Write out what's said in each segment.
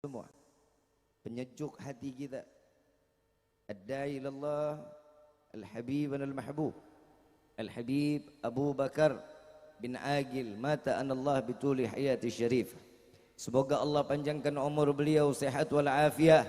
semua, penyejuk hati kita. Ad-da'i ilallah Al-Habib Al-Mahbub Al-Habib Abu Bakar bin Agil mata anallah bituli hayati syarif. Semoga Allah panjangkan umur beliau, sehat wal afiah,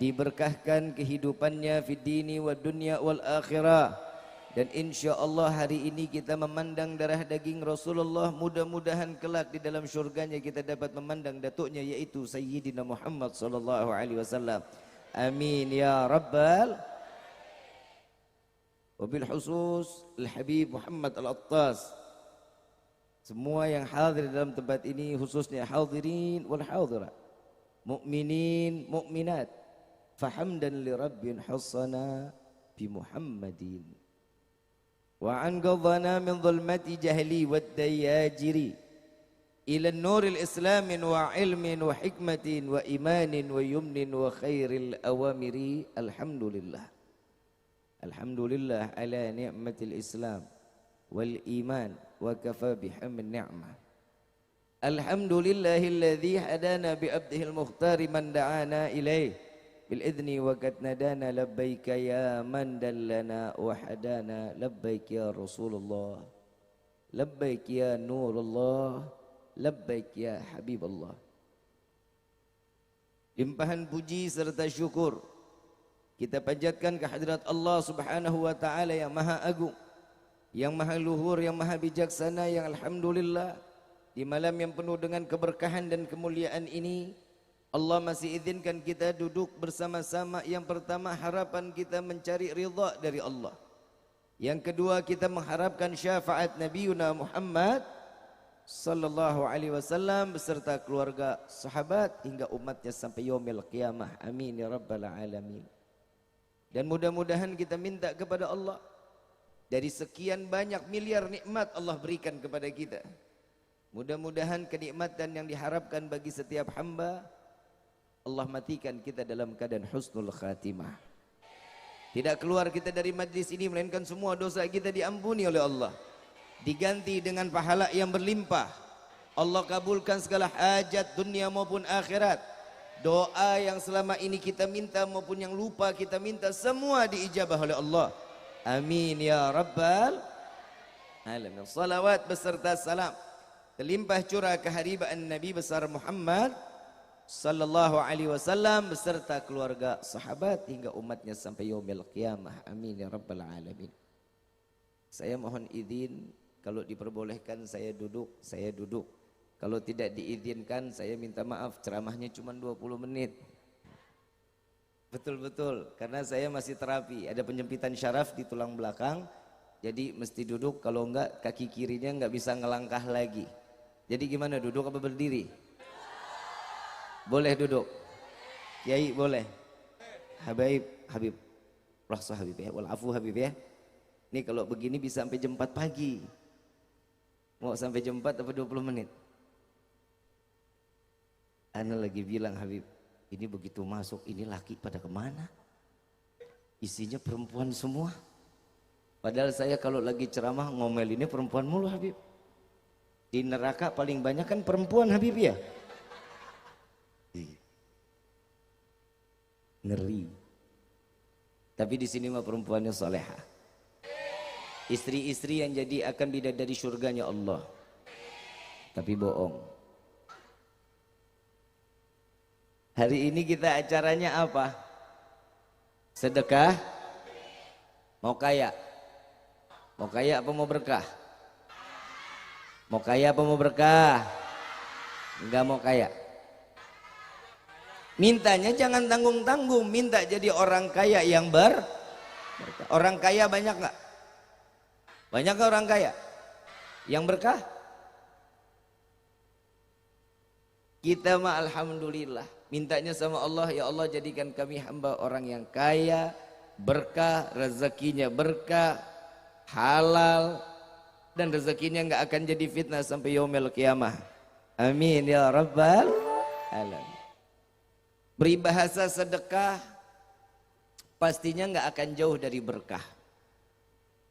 diberkahkan kehidupannya fid dini wad dunya wal akhirah. Dan insya Allah hari ini kita memandang darah daging Rasulullah, mudah-mudahan kelak di dalam syurganya kita dapat memandang datuknya, yaitu Sayyidina Muhammad sallallahu alaihi wasallam. Amin ya rabbal. Wabil khusus Al-Habib Muhammad Al-Attas, semua yang hadir dalam tempat ini, khususnya hadirin wal hadirat, mukminin mukminat, fahamdan li rabbin hasana bi Muhammadin wa an qadhana min dhulmati jahli wad dayajiri ila nuril islamin wa ilmin wa hikmatin wa imanin wa yumnin wa khairil awamiri. Alhamdulillah, alhamdulillah ala ni'matil islam wal iman wa kafa bihamd ni'mah. Alhamdulillahilladzi hadana bi abdihil mukhtar man da'ana ilaih bil idni wa qad nadana labbaika ya man dallana wa hadana labbaik ya Rasulullah labbaik ya Nurullah labbaik ya Habiballah. Limpahan puji serta syukur kita panjatkan kehadirat Allah Subhanahu wa taala yang maha agung, yang maha luhur, yang maha bijaksana, yang alhamdulillah di malam yang penuh dengan keberkahan dan kemuliaan ini Allah masih izinkan kita duduk bersama-sama. Yang pertama, harapan kita mencari ridha dari Allah. Yang kedua, kita mengharapkan syafaat Nabiuna Muhammad sallallahu alaihi wasallam beserta keluarga, sahabat hingga umatnya sampai yaumil qiyamah. Amin ya rabbal alamin. Dan mudah-mudahan kita minta kepada Allah, dari sekian banyak miliar nikmat Allah berikan kepada kita, mudah-mudahan kenikmatan yang diharapkan bagi setiap hamba Allah matikan kita dalam keadaan husnul khatimah. Tidak keluar kita dari majlis ini melainkan semua dosa kita diampuni oleh Allah, diganti dengan pahala yang berlimpah. Allah kabulkan segala hajat dunia maupun akhirat. Doa yang selama ini kita minta maupun yang lupa kita minta, semua diijabah oleh Allah. Amin ya rabbal alamin. Salawat beserta salam terlimpah curah keharibaan Nabi besar Muhammad sallallahu alaihi wasallam beserta keluarga, sahabat hingga umatnya sampai yaumil qiyamah. Amin ya rabbal alamin. Saya mohon izin, kalau diperbolehkan saya duduk, saya duduk. Kalau tidak diizinkan saya minta maaf, ceramahnya cuma 20 menit. Betul-betul, karena saya masih terapi, ada penyempitan syaraf di tulang belakang, jadi mesti duduk, kalau enggak kaki kirinya enggak bisa ngelangkah lagi. Jadi gimana, duduk apa berdiri? Boleh duduk? Kiai boleh? Habib, Rahsa Habib ya, walafu Habib ya. Ini kalau begini bisa sampai jam 4 pagi. Mau sampai jam 4 apa 20 menit? Ana lagi bilang, Habib, ini begitu masuk, ini laki pada kemana? Isinya perempuan semua. Padahal saya kalau lagi ceramah ngomel ini perempuan mulu, Habib. Di neraka paling banyak kan perempuan, Habib ya. Ngeri. Tapi di sini mah perempuannya salehah. Istri-istri yang jadi akan bidadari surganya Allah. Tapi bohong. Hari ini kita acaranya apa? Sedekah? Mau kaya? Mau kaya apa mau berkah? Mau kaya apa mau berkah? Enggak mau kaya. Mintanya jangan tanggung-tanggung, minta jadi orang kaya yang berkah. Orang kaya banyak enggak? Banyak enggak orang kaya? Yang berkah? Kita mah alhamdulillah. Mintanya sama Allah, ya Allah jadikan kami hamba orang yang kaya, berkah, rezekinya berkah, halal, dan rezekinya enggak akan jadi fitnah sampai yaumil qiyamah. Amin ya rabbal alamin. Peribahasa sedekah pastinya enggak akan jauh dari berkah.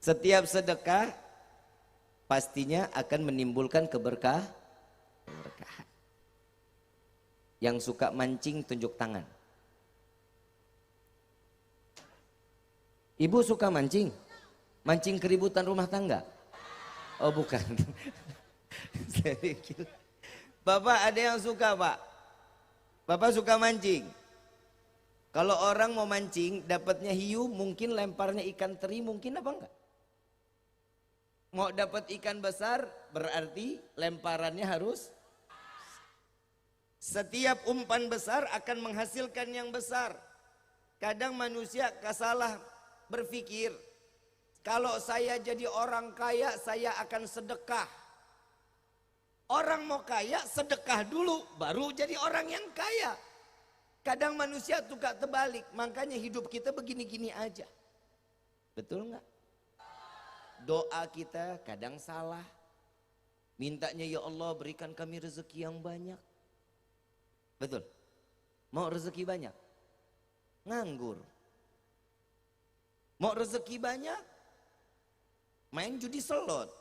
Setiap sedekah pastinya akan menimbulkan keberkahan. Yang suka mancing tunjuk tangan. Ibu suka mancing? Mancing keributan rumah tangga? Oh bukan. Saya pikir. Bapak ada yang suka Pak? Bapak suka mancing? Kalau orang mau mancing dapatnya hiu mungkin lemparnya ikan teri mungkin apa enggak? Mau dapat ikan besar berarti lemparannya harus. Setiap umpan besar akan menghasilkan yang besar. Kadang manusia salah berpikir, kalau saya jadi orang kaya saya akan sedekah. Orang mau kaya sedekah dulu baru jadi orang yang kaya. Kadang manusia suka terbalik, makanya hidup kita begini-gini aja. Betul nggak? Doa kita kadang salah. Mintanya ya Allah berikan kami rezeki yang banyak. Betul? Mau rezeki banyak? Nganggur. Mau rezeki banyak? Main judi slot.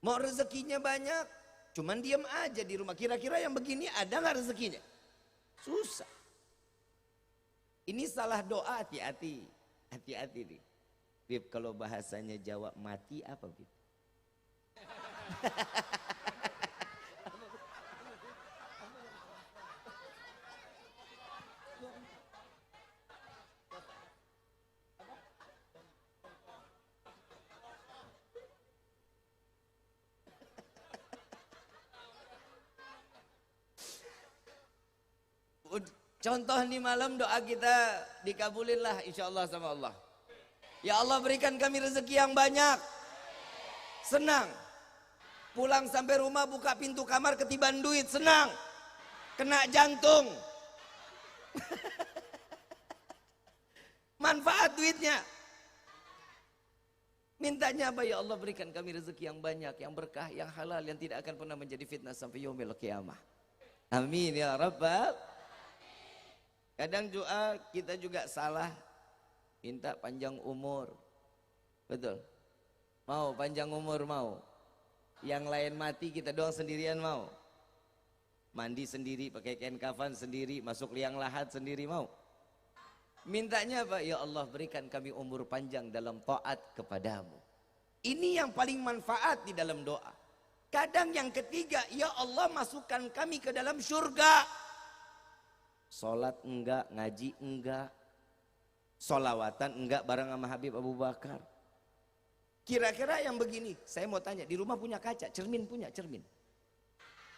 Mau rezekinya banyak? Cuman diam aja di rumah. Kira-kira yang begini ada nggak rezekinya? Susah. Ini salah doa, hati-hati. Hati-hati nih. Bib, kalau bahasanya Jawa mati apa Bib? Contoh nih malam doa kita dikabulin lah insya Allah sama Allah. Ya Allah berikan kami rezeki yang banyak. Senang. Pulang sampai rumah buka pintu kamar ketiban duit, senang. Kena jantung. Manfaat duitnya. Mintanya apa? Ya Allah berikan kami rezeki yang banyak, yang berkah, yang halal, yang tidak akan pernah menjadi fitnah sampai yaumil qiyamah. Amin ya rabbal. Kadang doa kita juga salah, minta panjang umur. Betul? Mau panjang umur mau. Yang lain mati kita doang sendirian mau. Mandi sendiri, pakai kain kafan sendiri, masuk liang lahat sendiri mau. Mintanya apa? Ya Allah berikan kami umur panjang dalam taat kepadamu. Ini yang paling manfaat di dalam doa. Kadang yang ketiga, ya Allah masukkan kami ke dalam surga. Sholat enggak, ngaji enggak, sholawatan enggak bareng sama Habib Abu Bakar. Kira-kira yang begini, saya mau tanya, di rumah punya kaca, cermin punya cermin.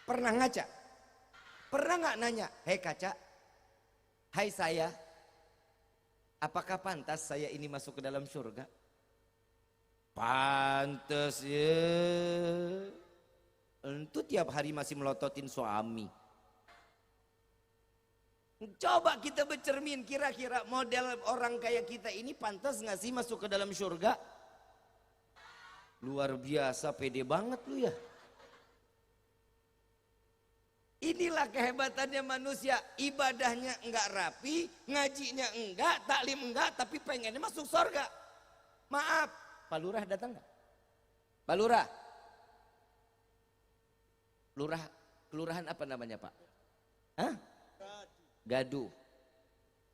Pernah ngaca? Pernah nggak nanya, hei kaca, hai saya, apakah pantas saya ini masuk ke dalam surga? Pantas ya. Itu tiap hari masih melototin suami. Coba kita bercermin, kira-kira model orang kayak kita ini pantas nggak sih masuk ke dalam surga? Luar biasa, pede banget lu ya. Inilah kehebatannya manusia, ibadahnya enggak rapi, ngajinya enggak, taklim enggak, tapi pengennya masuk surga. Maaf, Pak Lurah datang nggak? Pak Lurah, kelurahan apa namanya Pak? Hah? Gaduh.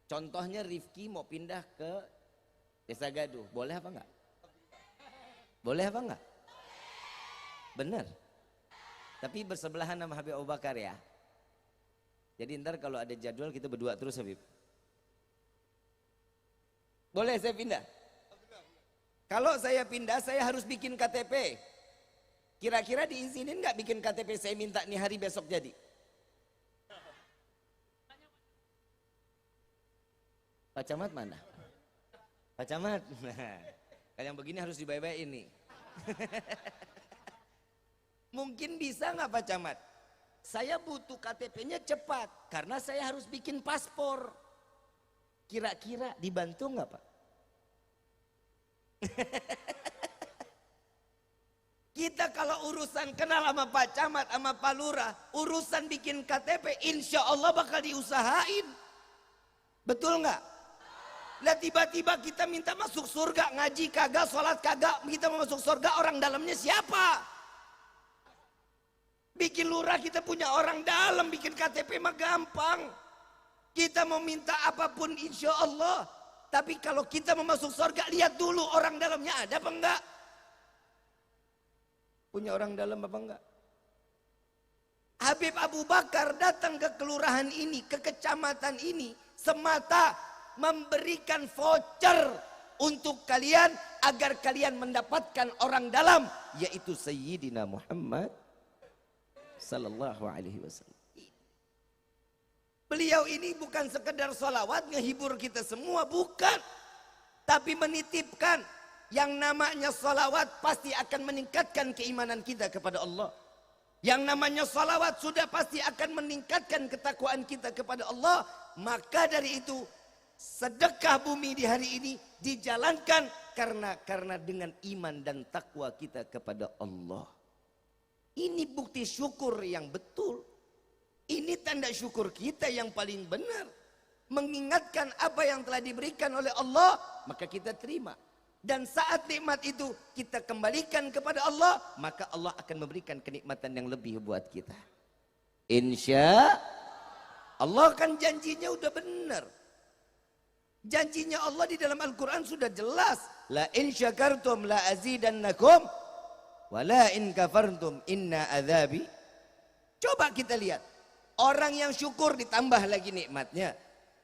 Contohnya Rifki mau pindah ke Desa Gaduh, boleh apa enggak? Boleh apa enggak? Benar. Tapi bersebelahan sama Habib Abu Bakar ya. Jadi ntar kalau ada jadwal kita berdua terus Habib. Boleh saya pindah? Kalau saya pindah saya harus bikin KTP. Kira-kira diizinin nggak bikin KTP, saya minta nih hari besok jadi? Pak Camat mana? Pak Camat. Nah, kalau yang begini harus dibaik-baik ini. Mungkin bisa nggak Pak Camat? Saya butuh KTP-nya cepat karena saya harus bikin paspor. Kira-kira dibantu nggak Pak? Kita kalau urusan kenal sama Pak Camat, sama Pak Lurah, urusan bikin KTP insya Allah bakal diusahain. Betul nggak? Lah tiba-tiba kita minta masuk surga, ngaji kagak, sholat kagak, kita mau masuk surga, orang dalamnya siapa? Bikin lurah kita punya orang dalam, bikin KTP mah gampang. Kita mau minta apapun insya Allah. Tapi kalau kita mau masuk surga, lihat dulu orang dalamnya ada apa enggak. Punya orang dalam apa enggak? Habib Abu Bakar datang ke kelurahan ini, ke kecamatan ini, semata memberikan voucher untuk kalian agar kalian mendapatkan orang dalam, yaitu Sayyidina Muhammad sallallahu alaihi wasallam. Beliau ini bukan sekedar salawat ngehibur kita semua, bukan. Tapi menitipkan yang namanya salawat pasti akan meningkatkan keimanan kita kepada Allah. Yang namanya salawat sudah pasti akan meningkatkan ketakwaan kita kepada Allah. Maka dari itu sedekah bumi di hari ini dijalankan karena dengan iman dan takwa kita kepada Allah. Ini bukti syukur yang betul. Ini tanda syukur kita yang paling benar. Mengingatkan apa yang telah diberikan oleh Allah, maka kita terima. Dan saat nikmat itu kita kembalikan kepada Allah, maka Allah akan memberikan kenikmatan yang lebih buat kita. Insya Allah kan janjinya udah benar. Janjinya Allah di dalam Al-Quran sudah jelas. La in syakartum la azidannakum wa la in kafartum inna adzabi. Coba kita lihat. Orang yang syukur ditambah lagi nikmatnya.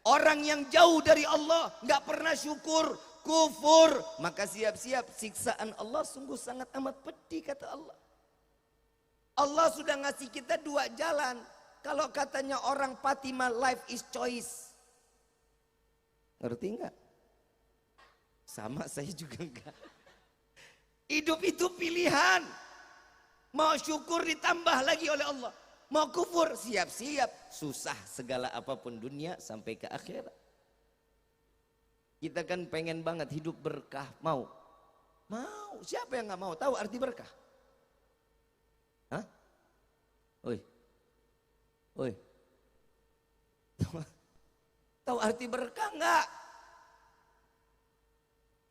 Orang yang jauh dari Allah nggak pernah syukur, kufur, maka siap-siap siksaan Allah sungguh sangat amat pedih kata Allah. Allah sudah ngasih kita dua jalan. Kalau katanya orang Fatimah, life is choice. Ngerti nggak? Sama saya juga enggak. Hidup itu pilihan. Mau syukur ditambah lagi oleh Allah. Mau kufur siap-siap, susah segala apapun dunia sampai ke akhirat. Kita kan pengen banget hidup berkah, mau? Mau, siapa yang nggak mau? Tahu arti berkah? Hah? Oi. Oi. Tahu arti berkah nggak?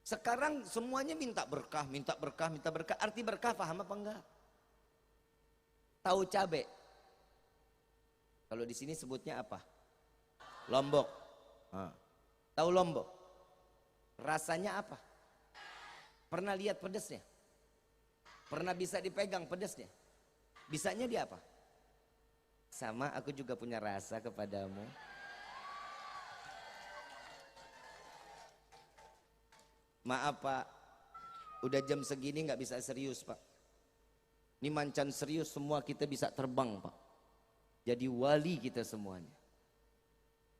Sekarang semuanya minta berkah, minta berkah, minta berkah. Arti berkah paham apa enggak? Tahu cabai? Kalau di sini sebutnya apa? Lombok. Tahu lombok? Rasanya apa? Pernah lihat pedesnya? Pernah bisa dipegang pedesnya? Bisanya dia apa? Sama, aku juga punya rasa kepadamu. Maaf Pak, udah jam segini nggak bisa serius Pak. Ini mancan serius semua kita bisa terbang Pak. Jadi wali kita semuanya.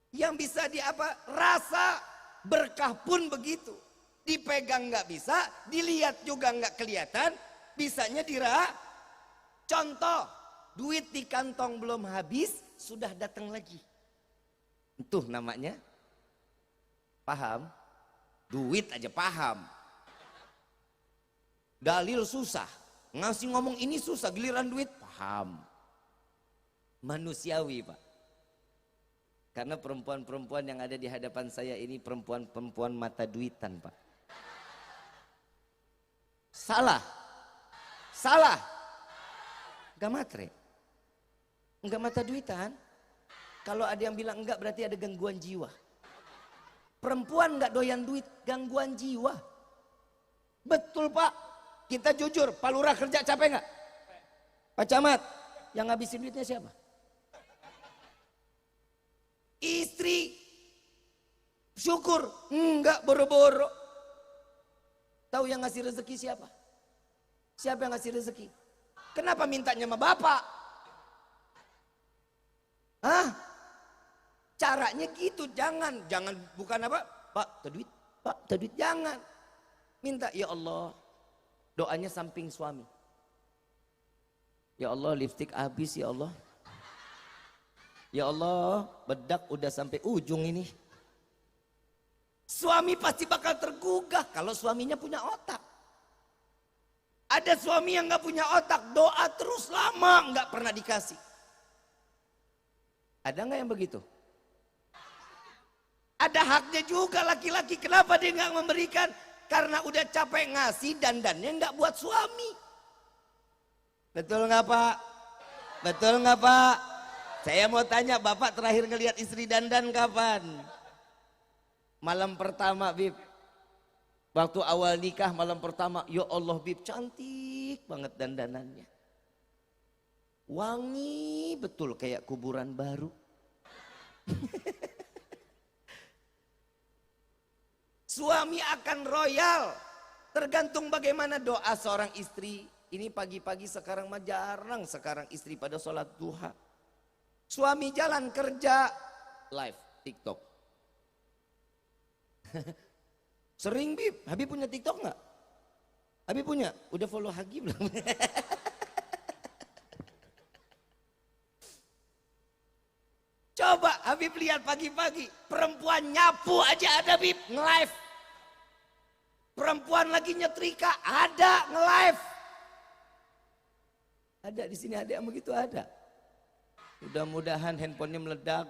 Yang bisa di apa? Rasa berkah pun begitu. Dipegang nggak bisa, dilihat juga nggak kelihatan, bisanya dirah. Contoh, duit di kantong belum habis, sudah datang lagi. Itu namanya. Paham? Duit aja paham. Dalil susah. Ngasih ngomong ini susah, giliran duit paham. Manusiawi Pak. Karena perempuan-perempuan yang ada di hadapan saya ini perempuan-perempuan mata duitan Pak. Salah. Salah. Enggak matre. Enggak mata duitan. Kalau ada yang bilang enggak berarti ada gangguan jiwa. Perempuan enggak doyan duit, gangguan jiwa. Betul Pak. Kita jujur, Pak Lurah kerja capek enggak? Pak Camat, yang ngabisin duitnya siapa? Istri. Syukur, enggak boro-boro. Tahu yang ngasih rezeki siapa? Siapa yang ngasih rezeki? Kenapa mintanya sama bapak? Hah? Caranya gitu, jangan bukan apa? Pak, duit, Pak, duit, jangan. Minta, ya Allah, doanya samping suami. Ya Allah, lipstik habis ya Allah. Ya Allah, bedak udah sampai ujung ini. Suami pasti bakal tergugah kalau suaminya punya otak. Ada suami yang nggak punya otak, doa terus lama nggak pernah dikasih. Ada nggak yang begitu? Ada haknya juga laki-laki. Kenapa dia nggak memberikan? Karena udah capek ngasih dandannya nggak buat suami. Betul nggak Pak? Betul nggak Pak? Saya mau tanya, Bapak terakhir ngelihat istri dandan kapan? Malam pertama, Bib. Waktu awal nikah malam pertama, ya Allah Bib, cantik banget dandanannya. Wangi betul kayak kuburan baru. Suami akan royal, tergantung bagaimana doa seorang istri. Ini pagi-pagi sekarang mah jarang sekarang istri pada sholat duha. Suami jalan kerja, live TikTok. Sering Bib, Habib punya TikTok nggak? Habib punya, udah follow Hagi belum? Coba Habib lihat pagi-pagi, perempuan nyapu aja ada Bib, nge-live. Perempuan lagi nyetrika, ada nge-live. Ada di sini ada yang begitu ada. Mudah-mudahan handphonenya meledak.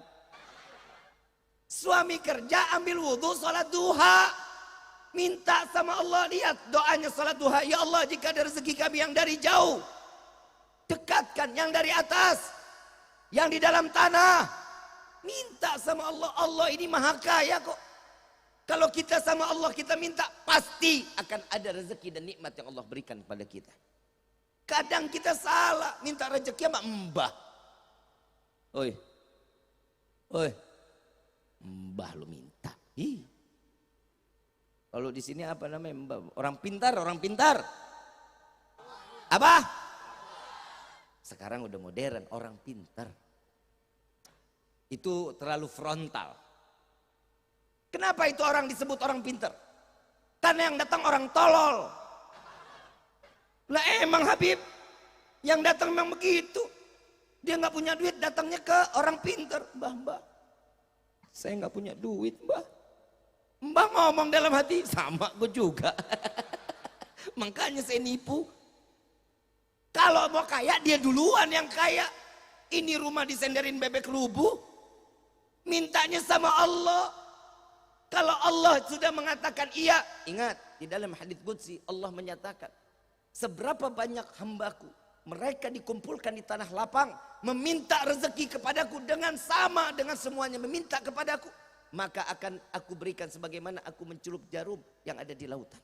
Suami kerja ambil wudhu sholat duha. Minta sama Allah, lihat doanya sholat duha. Ya Allah, jika ada rezeki kami yang dari jauh, dekatkan yang dari atas, yang di dalam tanah. Minta sama Allah, Allah ini maha kaya kok. Kalau kita sama Allah kita minta, pasti akan ada rezeki dan nikmat yang Allah berikan kepada kita. Kadang kita salah, minta rezeki sama mbah. Oi, mbah lu minta. Kalau di sini apa namanya mbah? Orang pintar, orang pintar. Apa? Sekarang udah modern, orang pintar. Itu terlalu frontal. Kenapa itu orang disebut orang pintar? Karena yang datang orang tolol. Lah emang Habib, yang datang memang begitu. Dia nggak punya duit, datangnya ke orang pintar. Mbah, saya nggak punya duit, Mbah. Mbah ngomong dalam hati, sama gue juga. Makanya saya nipu. Kalau mau kaya, dia duluan yang kaya. Ini rumah disenderin bebek rubuh. Mintanya sama Allah. Kalau Allah sudah mengatakan iya, ingat di dalam hadits qudsi Allah menyatakan, seberapa banyak hambaku mereka dikumpulkan di tanah lapang meminta rezeki kepadaku dengan sama dengan semuanya meminta kepadaku, maka akan aku berikan sebagaimana aku mencelup jarum yang ada di lautan.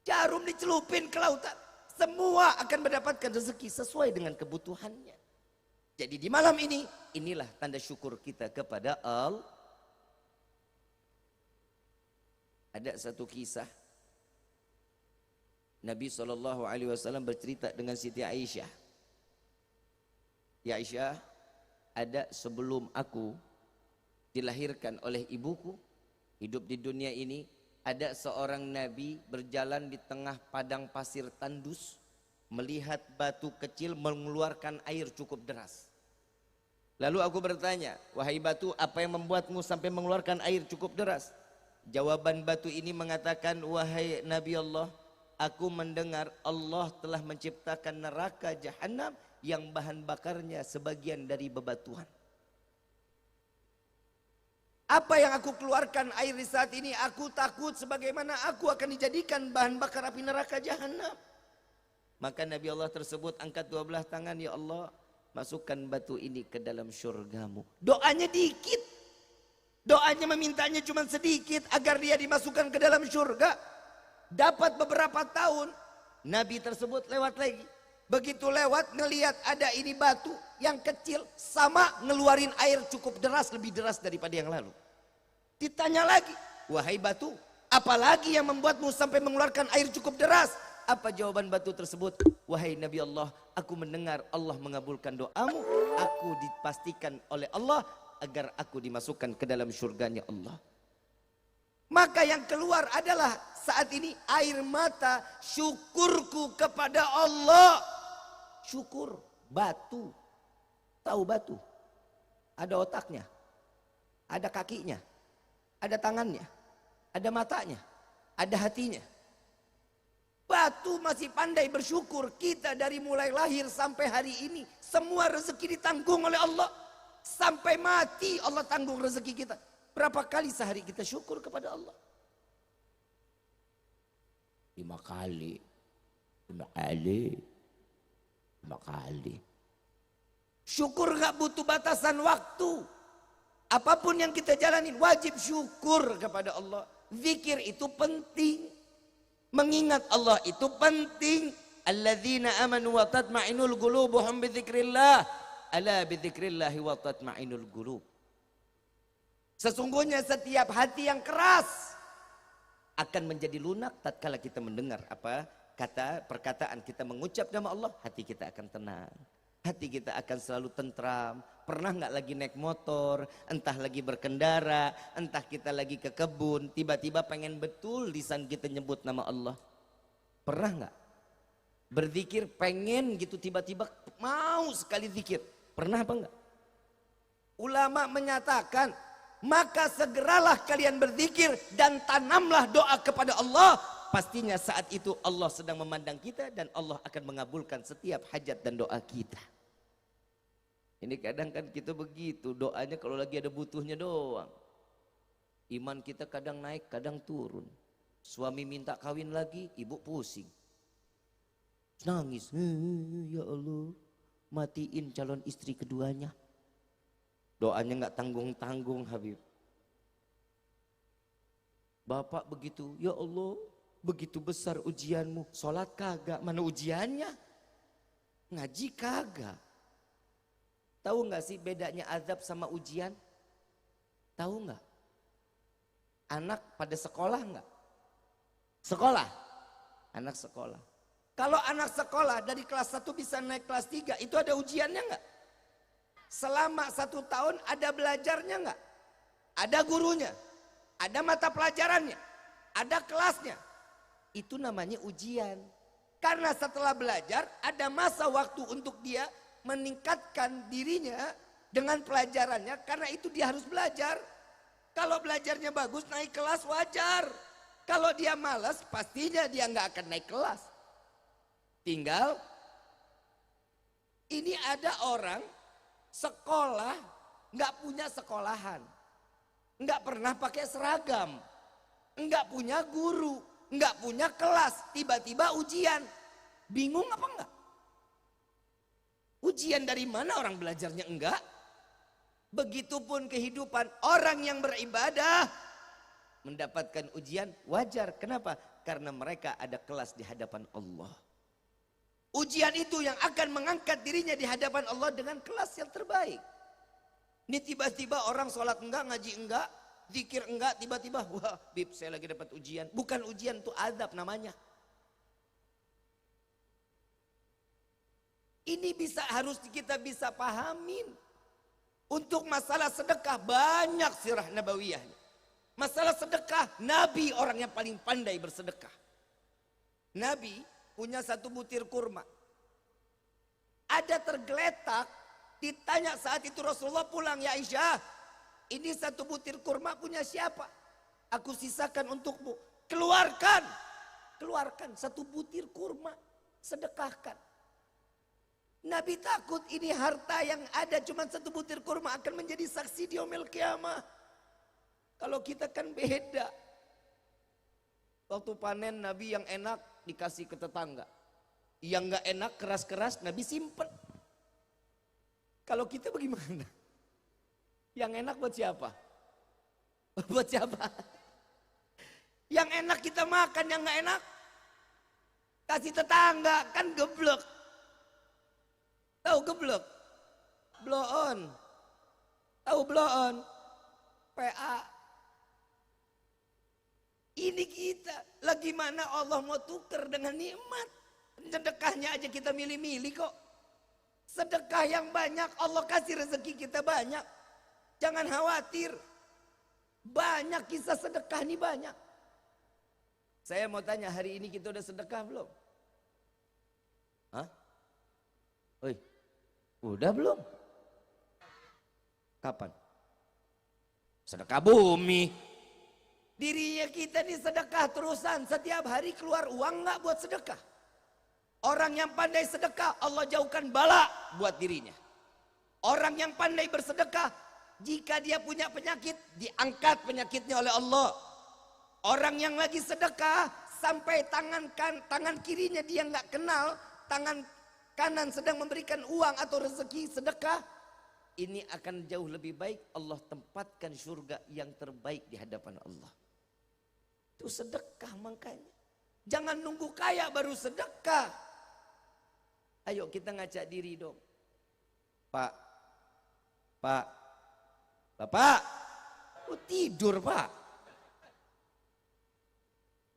Jarum dicelupin ke lautan, semua akan mendapatkan rezeki sesuai dengan kebutuhannya. Jadi di malam ini, inilah tanda syukur kita kepada Allah. Ada satu kisah, Nabi SAW bercerita dengan Siti Aisyah. Ya Aisyah, ada sebelum aku dilahirkan oleh ibuku, hidup di dunia ini, ada seorang Nabi berjalan di tengah padang pasir tandus, melihat batu kecil mengeluarkan air cukup deras. Lalu aku bertanya, wahai batu, apa yang membuatmu sampai mengeluarkan air cukup deras? Jawaban batu ini mengatakan, wahai Nabi Allah, aku mendengar Allah telah menciptakan neraka jahanam yang bahan bakarnya sebagian dari bebatuan. Apa yang aku keluarkan air di saat ini, aku takut sebagaimana aku akan dijadikan bahan bakar api neraka jahanam. Maka Nabi Allah tersebut angkat 12 tangan, ya Allah, masukkan batu ini ke dalam syurgamu. Doanya dikit. Doanya memintanya cuma sedikit agar dia dimasukkan ke dalam syurga. Dapat beberapa tahun, Nabi tersebut lewat lagi. Begitu lewat, ngelihat ada ini batu yang kecil, sama ngeluarin air cukup deras, lebih deras daripada yang lalu. Ditanya lagi, wahai batu, apalagi yang membuatmu sampai mengeluarkan air cukup deras? Apa jawaban batu tersebut? Wahai Nabi Allah, aku mendengar Allah mengabulkan doamu, aku dipastikan oleh Allah agar aku dimasukkan ke dalam syurganya Allah. Maka yang keluar adalah saat ini air mata syukurku kepada Allah. Syukur batu. Tahu batu? Ada otaknya, ada kakinya, ada tangannya, ada matanya, ada hatinya. Batu masih pandai bersyukur. Kita dari mulai lahir sampai hari ini, semua rezeki ditanggung oleh Allah. Sampai mati Allah tanggung rezeki kita. Berapa kali sehari kita syukur kepada Allah? 5 kali. 5 kali. 5 kali. Syukur gak butuh batasan waktu. Apapun yang kita jalanin wajib syukur kepada Allah. Zikir itu penting. Mengingat Allah itu penting. Alladzina amanu wa tatma'inul qulubuhum bidzikrillah. Ala bidzikrillah wa tatma'inul qulub. Sesungguhnya setiap hati yang keras akan menjadi lunak tatkala kita mendengar apa perkataan kita mengucap nama Allah, hati kita akan tenang. Hati kita akan selalu tentram. Pernah nggak lagi naik motor, entah lagi berkendara, entah kita lagi ke kebun, tiba-tiba pengen betul lisan kita nyebut nama Allah. Pernah nggak? Berzikir pengen gitu tiba-tiba mau sekali zikir. Pernah apa enggak? Ulama menyatakan, maka segeralah kalian berzikir dan tanamlah doa kepada Allah. Pastinya saat itu Allah sedang memandang kita dan Allah akan mengabulkan setiap hajat dan doa kita. Ini kadang kan kita begitu, doanya kalau lagi ada butuhnya doang. Iman kita kadang naik, kadang turun. Suami minta kawin lagi, ibu pusing. Nangis, ya Allah, matiin calon istri keduanya. Doanya nggak tanggung-tanggung, Habib. Bapak begitu, ya Allah, begitu besar ujianmu, sholat kagak, mana ujiannya? Ngaji kagak. Tahu nggak sih bedanya azab sama ujian? Tahu nggak? Anak pada sekolah nggak? Sekolah, anak sekolah. Kalau anak sekolah dari kelas 1 bisa naik kelas 3, itu ada ujiannya nggak? Selama 1 tahun ada belajarnya nggak? Ada gurunya, ada mata pelajarannya, ada kelasnya. Itu namanya ujian. Karena setelah belajar ada masa waktu untuk dia meningkatkan dirinya dengan pelajarannya. Karena itu dia harus belajar. Kalau belajarnya bagus naik kelas wajar. Kalau dia malas pastinya dia nggak akan naik kelas. Tinggal ini ada orang sekolah nggak punya sekolahan. Nggak pernah pakai seragam. Nggak punya guru. Nggak punya kelas, tiba-tiba ujian. Bingung apa enggak? Ujian dari mana, orang belajarnya enggak? Begitupun kehidupan orang yang beribadah mendapatkan ujian wajar. Kenapa? Karena mereka ada kelas di hadapan Allah. Ujian itu yang akan mengangkat dirinya di hadapan Allah dengan kelas yang terbaik. Ini tiba-tiba orang sholat enggak, ngaji enggak, zikir enggak, tiba-tiba wah Bib saya lagi dapat ujian. Bukan ujian, itu azab namanya. Ini harus kita bisa pahamin. Untuk masalah sedekah banyak sirah nabawiyahnya. Masalah sedekah, Nabi orang yang paling pandai bersedekah. Nabi punya 1 butir kurma. Ada tergeletak, ditanya saat itu Rasulullah pulang, ya Aisyah, ini 1 butir kurma punya siapa? Aku sisakan untukmu. Keluarkan. Keluarkan 1 butir kurma. Sedekahkan. Nabi takut ini harta yang ada cuma 1 butir kurma akan menjadi saksi di yaumil qiyamah. Kalau kita kan beda. Waktu panen Nabi yang enak dikasih ke tetangga. Yang gak enak keras-keras Nabi simpen. Kalau kita bagaimana? Yang enak buat siapa? Buat siapa? Yang enak kita makan, yang gak enak kasih tetangga, kan geblek. Tahu geblek? Blow on. Tahu blow on? PA. Ini kita. Lagi mana Allah mau tuker dengan nikmat. Sedekahnya aja kita milih-milih kok. Sedekah yang banyak, Allah kasih rezeki kita banyak. Jangan khawatir. Banyak kisah sedekah nih banyak. Saya mau tanya, hari ini kita udah sedekah belum? Hah? Oi, udah belum? Kapan? Sedekah bumi. Dirinya kita nih sedekah terusan. Setiap hari keluar uang nggak buat sedekah? Orang yang pandai sedekah, Allah jauhkan bala buat dirinya. Orang yang pandai bersedekah, jika dia punya penyakit, diangkat penyakitnya oleh Allah. Orang yang lagi sedekah, sampai tangan kirinya dia nggak kenal, tangan kanan sedang memberikan uang atau rezeki sedekah, ini akan jauh lebih baik. Allah tempatkan surga yang terbaik di hadapan Allah. Itu sedekah makanya. Jangan nunggu kaya baru sedekah. Ayo kita ngajak diri dong. Pak, Bapak, tidur Pak.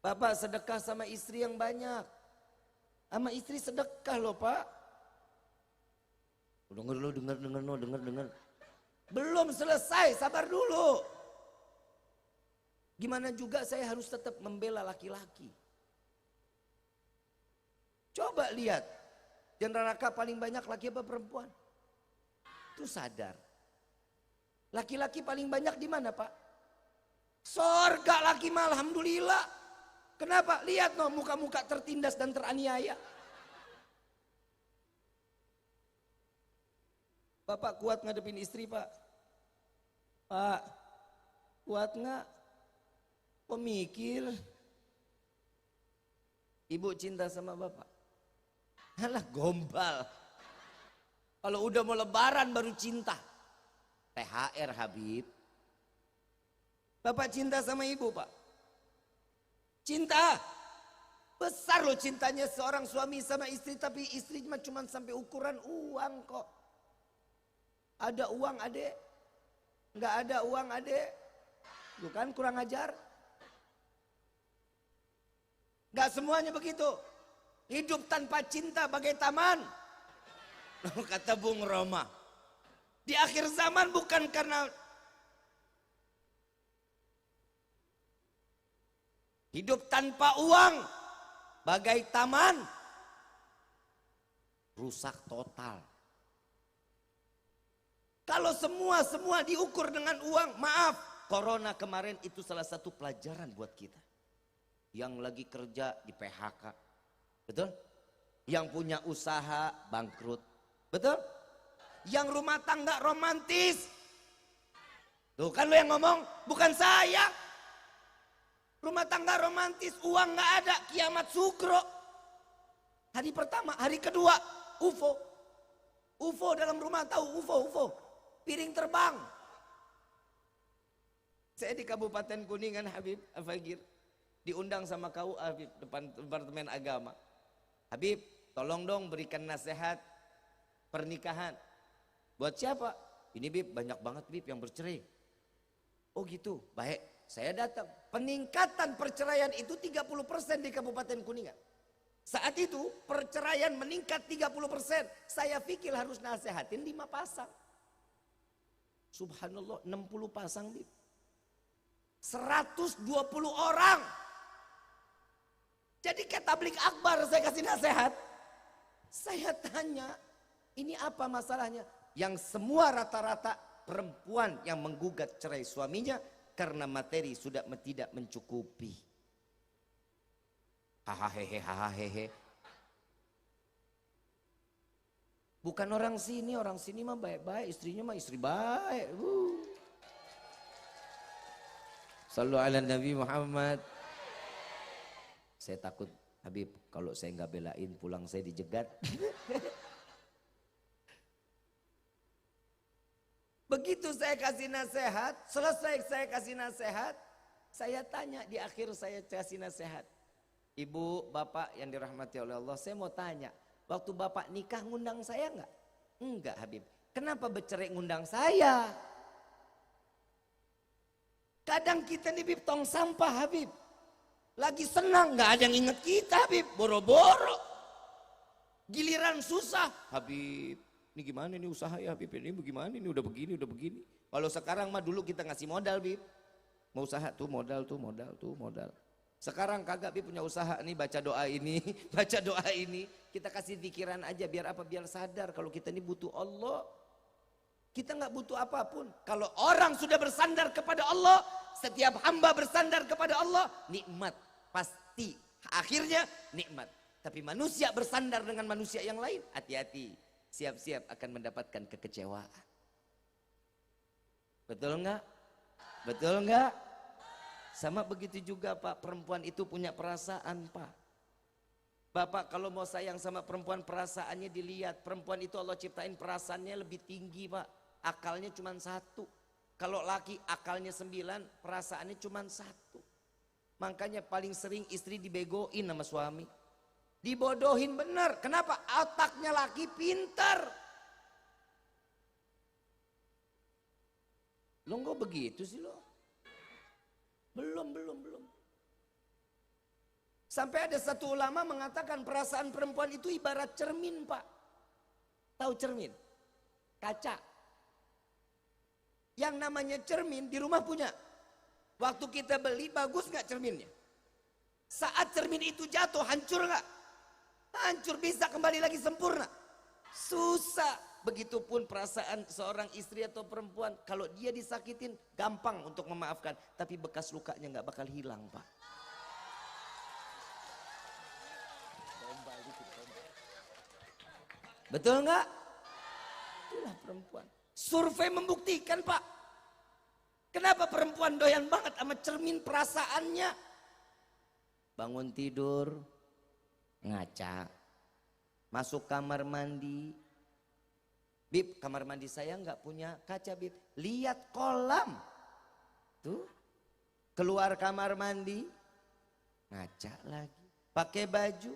Bapak sedekah sama istri yang banyak. Sama istri sedekah loh Pak. Dengar. Belum selesai, sabar dulu. Gimana juga saya harus tetap membela laki-laki. Coba lihat, di neraka paling banyak laki apa perempuan? Itu sadar. Laki-laki paling banyak di mana Pak? Sorga laki mah alhamdulillah. Kenapa? Lihat no muka-muka tertindas dan teraniaya. Bapak kuat ngadepin istri Pak? Pak, kuat nggak? Pemikir. Ibu cinta sama Bapak? Alah gombal. Kalau udah mau lebaran baru cinta. THR Habib. Bapak cinta sama ibu Pak? Cinta. Besar loh cintanya seorang suami sama istri. Tapi istri cuma sampai ukuran uang kok. Ada uang adek. Nggak ada uang adek. Bukan kurang ajar. Nggak semuanya begitu. Hidup tanpa cinta bagai taman. Kata Bung Roma. Di akhir zaman bukan karena hidup tanpa uang bagai taman, rusak total. Kalau semua diukur dengan uang, maaf, corona kemarin itu salah satu pelajaran buat kita. Yang lagi kerja di PHK, betul? Yang punya usaha bangkrut, betul? Yang rumah tangga romantis, tuh kan lo yang ngomong, bukan saya. Rumah tangga romantis, uang nggak ada, kiamat sugro. Hari pertama, hari kedua, UFO. UFO dalam rumah, tahu UFO. Piring terbang. Saya di Kabupaten Kuningan Habib Al-Fagir. Diundang sama KUA Habib, depan Departemen Agama. Habib, tolong dong berikan nasihat pernikahan. Buat siapa? Ini Bib, banyak banget Bib yang bercerai. Oh gitu, baik. Saya datang. Peningkatan perceraian itu 30% di Kabupaten Kuningan. Saat itu perceraian meningkat 30%. Saya pikir harus nasihatin 5 pasang. Subhanallah 60 pasang Bib. 120 orang. Jadi kayak tablik akbar saya kasih nasihat. Saya tanya, ini apa masalahnya? Yang semua rata-rata perempuan yang menggugat cerai suaminya karena materi sudah tidak mencukupi. Hahaha. Bukan orang sini mah baik-baik, istrinya mah istri baik. Sallu ala Nabi Muhammad. Saya takut Habib kalau saya nggak belain pulang saya dijegat. Begitu saya kasih nasihat, selesai saya kasih nasihat, saya tanya di akhir saya kasih nasihat. Ibu, bapak yang dirahmati oleh Allah, saya mau tanya, waktu bapak nikah ngundang saya enggak? Enggak Habib. Kenapa bercerai ngundang saya? Kadang kita nih Bib tong sampah Habib. Lagi senang nggak ada yang inget kita Habib, boro-boro. Giliran susah, Habib. Ini gimana nih usaha ya Habib, ini bagaimana ini udah begini. Kalau sekarang mah dulu kita ngasih modal Bib. Mau usaha tuh modal. Sekarang kagak Bib punya usaha nih baca doa ini, Kita kasih pikiran aja biar apa? Biar sadar kalau kita ini butuh Allah. Kita nggak butuh apapun. Kalau orang sudah bersandar kepada Allah, setiap hamba bersandar kepada Allah, nikmat. Pasti akhirnya nikmat. Tapi manusia bersandar dengan manusia yang lain, hati-hati. Siap-siap akan mendapatkan kekecewaan. Betul enggak? Betul enggak? Sama begitu juga Pak, perempuan itu punya perasaan Pak. Bapak kalau mau sayang sama perempuan perasaannya dilihat. Perempuan itu Allah ciptain perasaannya lebih tinggi Pak. Akalnya cuma 1. Kalau laki akalnya 9, perasaannya cuma 1. Makanya paling sering istri dibegoin sama suami. Dibodohin bener. Kenapa? Otaknya laki pintar. Lo kok begitu sih lo? Belum. Sampai ada satu ulama mengatakan perasaan perempuan itu ibarat cermin Pak. Tahu cermin? Kaca. Yang namanya cermin di rumah punya. Waktu kita beli bagus gak cerminnya? Saat cermin itu jatuh hancur gak? Hancur, bisa kembali lagi sempurna? Susah. Begitupun perasaan seorang istri atau perempuan. Kalau dia disakitin gampang untuk memaafkan. Tapi bekas lukanya gak bakal hilang Pak. Betul nggak? Itulah perempuan. Survei membuktikan Pak. Kenapa perempuan doyan banget sama cermin perasaannya? Bangun tidur, ngaca. Masuk kamar mandi. Bib, kamar mandi saya nggak punya kaca Bib. Lihat kolam. Tuh. Keluar kamar mandi, ngaca lagi. Pakai baju,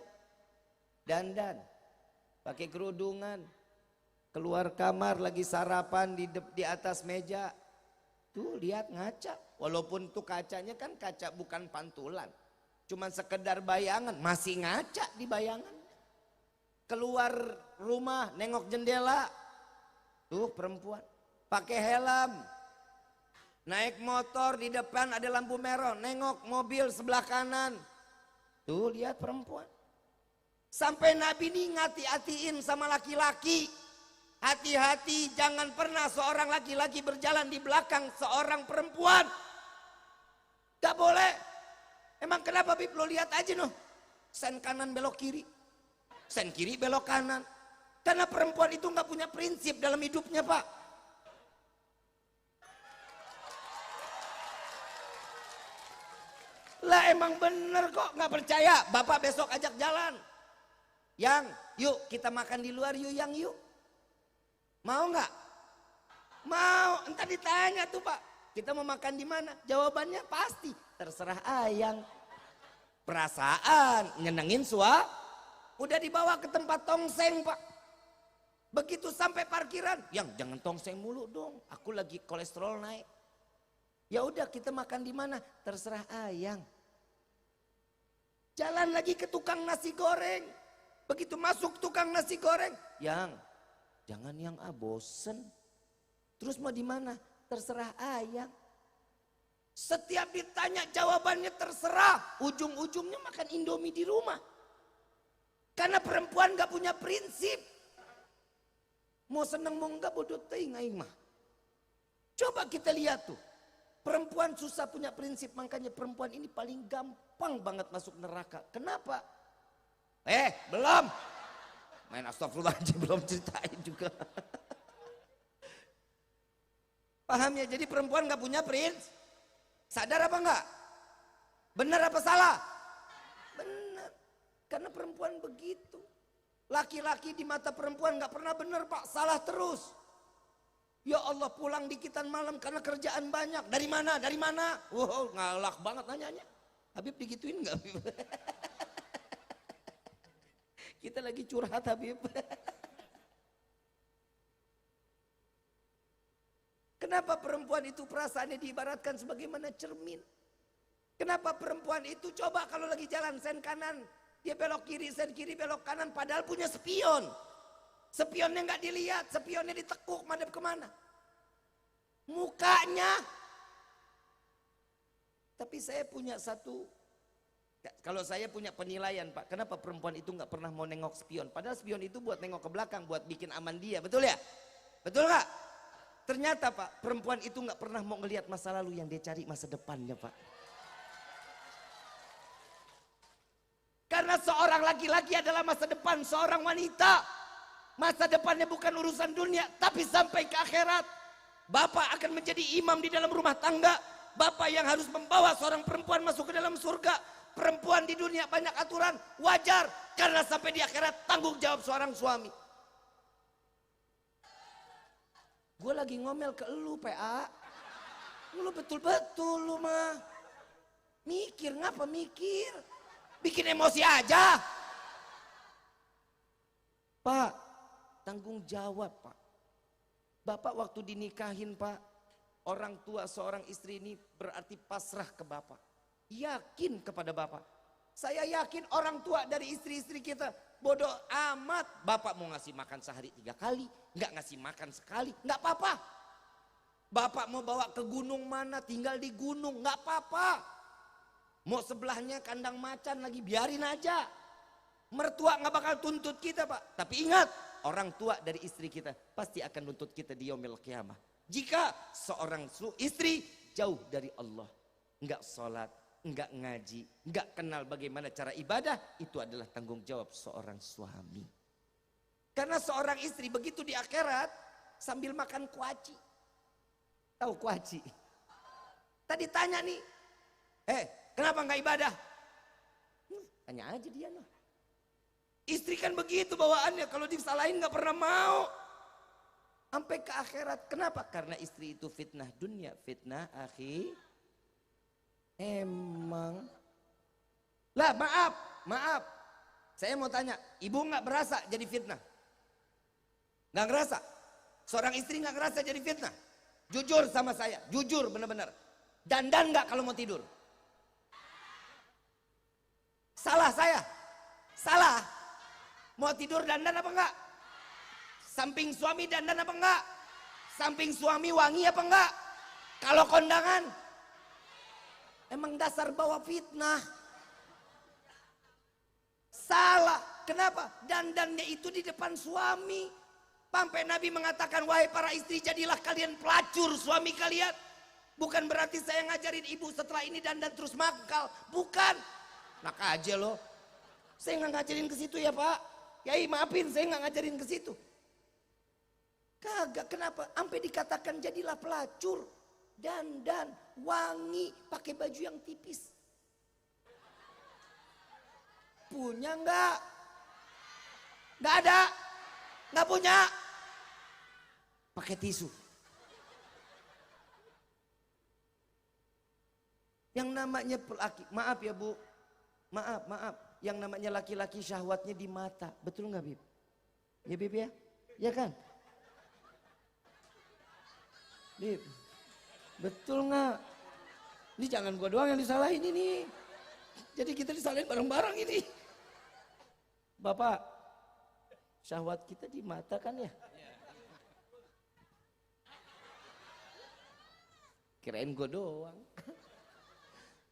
dandan. Pakai kerudungan, keluar kamar lagi sarapan di atas meja. Tuh lihat ngaca. Walaupun tuh kacanya kan kaca bukan pantulan. Cuman sekedar bayangan, masih ngaca di bayangan. Keluar rumah, nengok jendela. Tuh perempuan, pakai helm. Naik motor di depan ada lampu merah, nengok mobil sebelah kanan. Tuh lihat perempuan. Sampai Nabi ini ngati-hatiin sama laki-laki. Hati-hati, jangan pernah seorang laki-laki berjalan di belakang seorang perempuan. Gak boleh. Emang kenapa Bib? Lo lihat aja noh. Sen kanan belok kiri. Sen kiri belok kanan. Karena perempuan itu gak punya prinsip dalam hidupnya Pak. Lah emang bener kok, gak percaya. Bapak besok ajak jalan. Yang, yuk kita makan di luar yuk yang yuk. Mau nggak? Mau. Entar ditanya tuh Pak, kita mau makan di mana? Jawabannya pasti terserah Ayang. Perasaan nyenengin udah dibawa ke tempat tongseng Pak. Begitu sampai parkiran, yang jangan tongseng mulu dong. Aku lagi kolesterol naik. Ya udah kita makan di mana? Terserah Ayang. Jalan lagi ke tukang nasi goreng. Begitu masuk tukang nasi goreng, yang jangan yang bosen. Terus mau di mana? Terserah Ayang. Setiap ditanya jawabannya terserah. Ujung-ujungnya makan Indomie di rumah. Karena perempuan gak punya prinsip. Mau seneng mau enggak bodoh teuing aing mah. Coba kita lihat tuh. Perempuan susah punya prinsip, makanya perempuan ini paling gampang banget masuk neraka. Kenapa? Belum. Main astagfirullahaladzim, belum ceritain juga. Paham ya? Jadi perempuan gak punya prinsip. Sadar apa enggak? Benar apa salah? Benar. Karena perempuan begitu. Laki-laki di mata perempuan gak pernah benar Pak. Salah terus. Ya Allah, pulang dikitan malam karena kerjaan banyak. Dari mana? Dari mana? Wow, ngalak banget nanyanya. Habib digituin gak Habib? Kita lagi curhat Habib. Kenapa perempuan itu perasaannya diibaratkan sebagaimana cermin? Kenapa perempuan itu coba kalau lagi jalan sen kanan, dia belok kiri, sen kiri belok kanan, padahal punya spion. Spionnya nggak dilihat, spionnya ditekuk, madep kemana? Mukanya. Tapi saya punya satu. Kalau saya punya penilaian Pak, kenapa perempuan itu nggak pernah mau nengok spion? Padahal spion itu buat nengok ke belakang, buat bikin aman dia, betul ya? Betul nggak? Ternyata Pak, perempuan itu nggak pernah mau ngelihat masa lalu, yang dia cari masa depannya Pak. Karena seorang laki-laki adalah masa depan seorang wanita. Masa depannya bukan urusan dunia, tapi sampai ke akhirat. Bapak akan menjadi imam di dalam rumah tangga. Bapak yang harus membawa seorang perempuan masuk ke dalam surga. perempuan di dunia banyak aturan, wajar. Karena sampai di akhirat tanggung jawab seorang suami. Gue lagi ngomel ke lu PA. Lu betul-betul lu mah. Mikir, ngapa mikir? Bikin emosi aja. Pak, tanggung jawab Pak. Bapak waktu dinikahin Pak, orang tua seorang istri ini berarti pasrah ke Bapak. Yakin kepada Bapak. Saya yakin orang tua dari istri-istri kita bodoh amat. Bapak mau ngasih makan sehari 3 kali, nggak ngasih makan sekali, nggak apa-apa. Bapak mau bawa ke gunung mana, tinggal di gunung, nggak apa-apa. Mau sebelahnya kandang macan lagi, biarin aja. Mertua nggak bakal tuntut kita Pak. Tapi ingat, orang tua dari istri kita pasti akan nuntut kita di yaumil qiyamah. Jika seorang istri jauh dari Allah, enggak sholat, enggak ngaji, enggak kenal bagaimana cara ibadah, itu adalah tanggung jawab seorang suami. Karena seorang istri begitu di akhirat sambil makan kuaci. Tahu kuaci? Tadi tanya nih, kenapa enggak ibadah? Tanya aja dia noh. Istri kan begitu bawaannya, kalau disalahin nggak pernah mau. Sampai ke akhirat. Kenapa? Karena istri itu fitnah dunia, fitnah akhi. Emang. Lah maaf. Saya mau tanya, ibu nggak berasa jadi fitnah? Nggak ngerasa? Seorang istri nggak ngerasa jadi fitnah? Jujur sama saya, jujur benar-benar. Dandan nggak kalau mau tidur? Salah saya? Salah? Mau tidur dandan apa enggak? Samping suami dandan apa enggak? Samping suami wangi apa enggak? Kalau kondangan? Emang dasar bawa fitnah. Salah. Kenapa? Dandannya itu di depan suami. Sampai Nabi mengatakan, wahai para istri, jadilah kalian pelacur suami kalian. Bukan berarti saya ngajarin ibu setelah ini dandan terus mangkal. Bukan. Nak aja loh. Saya nggak ngajarin ke situ ya Pak. Yai maafin, saya nggak ngajarin ke situ. Kagak, kenapa? Sampai dikatakan jadilah pelacur, dandan, wangi, pakai baju yang tipis. Punya nggak? Nggak ada, nggak punya. Pakai tisu. Yang namanya laki, maaf ya Bu, maaf. Yang namanya laki-laki syahwatnya di mata. Betul nggak Bib? Ya Bib ya? Ya kan? Bib, betul nggak? Ini jangan gua doang yang disalahin ini. Jadi kita disalahin bareng-bareng ini. Bapak, syahwat kita di mata kan ya? Kirain gua doang.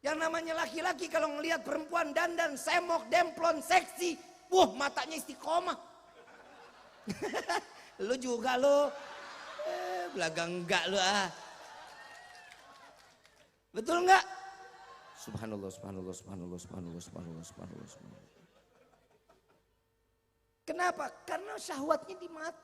Yang namanya laki-laki kalau ngelihat perempuan dandan, semok, demplon, seksi, matanya istiqomah. Lu juga lu, belagang enggak lu ah. Betul enggak? Subhanallah. Kenapa? Karena syahwatnya di mata.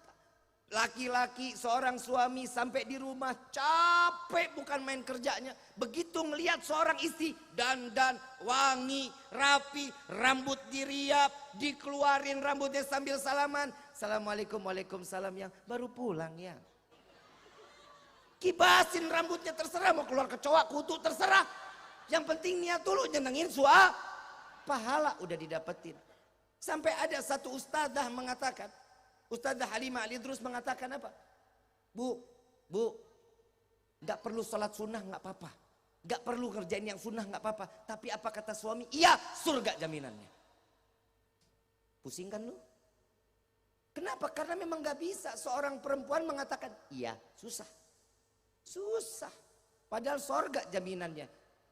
Laki-laki seorang suami sampai di rumah capek bukan main kerjanya. Begitu ngelihat seorang istri dandan, wangi, rapi, rambut diriap, dikeluarin rambutnya sambil salaman. Assalamualaikum, waalaikumsalam, yang baru pulang ya. Kibasin rambutnya terserah, mau keluar kecoa, kutu terserah. Yang penting niat dulu nyenengin pahala udah didapetin. Sampai ada satu ustadzah mengatakan, Ustadzah Halimah Al-Idrus mengatakan apa? Bu, gak perlu sholat sunnah gak apa-apa. Gak perlu kerjain yang sunnah gak apa-apa. Tapi apa kata suami? Iya, surga jaminannya. Pusing kan lu? Kenapa? Karena memang gak bisa seorang perempuan mengatakan, iya, susah. Padahal surga jaminannya.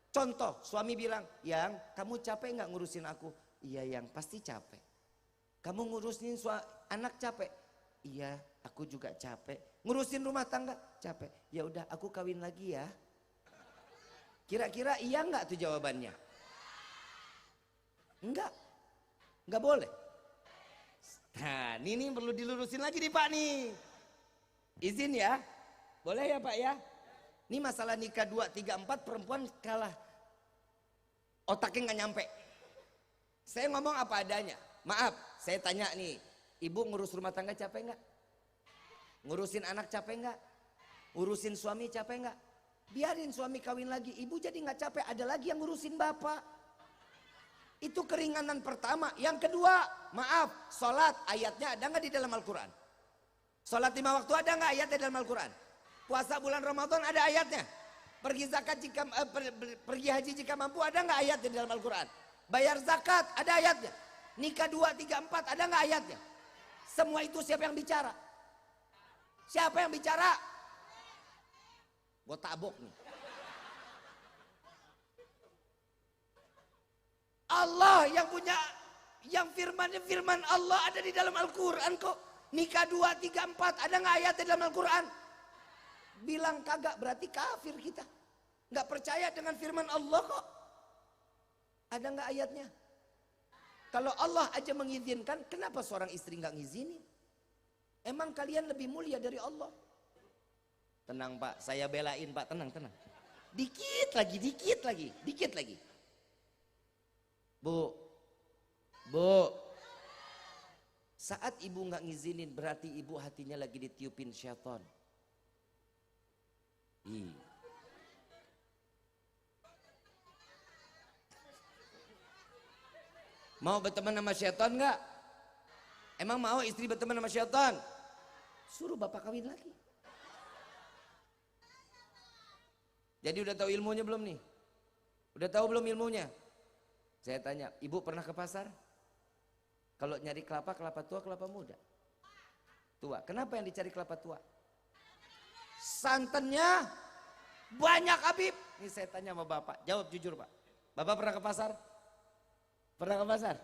Contoh, suami bilang, yang kamu capek gak ngurusin aku? Iya, yang pasti capek. Kamu ngurusin anak capek? Iya, aku juga capek. Ngurusin rumah tangga? Capek. Ya udah, aku kawin lagi ya. Kira-kira iya enggak tuh jawabannya? Enggak boleh. Nah, ini perlu dilurusin lagi nih Pak nih. Izin ya. Boleh ya Pak ya? Ini masalah nikah 2, 3, 4 perempuan kalah. Otaknya nggak nyampe. Saya ngomong apa adanya. Maaf, saya tanya nih, ibu ngurus rumah tangga capek nggak? Ngurusin anak capek nggak? Ngurusin suami capek nggak? Biarin suami kawin lagi, ibu jadi nggak capek. Ada lagi yang ngurusin bapak. Itu keringanan pertama. Yang kedua, maaf, sholat ayatnya ada nggak di dalam Al-Quran? Sholat 5 waktu ada nggak ayatnya dalam Al-Quran? Puasa bulan Ramadan ada ayatnya. Pergi zakat jika pergi haji jika mampu ada nggak ayatnya di dalam Al-Quran? Bayar zakat ada ayatnya. Nikah 2, 3, 4 ada nggak ayatnya? Semua itu siapa yang bicara? Siapa yang bicara? Gue tabok nih. Allah yang punya, yang firmannya firman Allah ada di dalam Al-Quran kok. Nikah 2, 3, 4 ada nggak ayatnya dalam Al-Quran? Bilang kagak berarti kafir kita. Nggak percaya dengan firman Allah kok. Ada nggak ayatnya? Kalau Allah aja mengizinkan, kenapa seorang istri nggak ngizinin? Emang kalian lebih mulia dari Allah? Tenang Pak, saya belain Pak, tenang, tenang. Dikit lagi, dikit lagi, dikit lagi. Bu, saat ibu nggak ngizinin berarti ibu hatinya lagi ditiupin syaitan. Mau berteman sama syaitan nggak? Emang mau istri berteman sama syaitan? Suruh bapak kawin lagi. Jadi udah tahu ilmunya belum nih? Udah tahu belum ilmunya? Saya tanya, ibu pernah ke pasar? Kalau nyari kelapa, kelapa tua, kelapa muda? Tua. Kenapa yang dicari kelapa tua? Santannya banyak Habib. Ini saya tanya sama bapak, jawab jujur Pak. Bapak pernah ke pasar? Pernah ke pasar?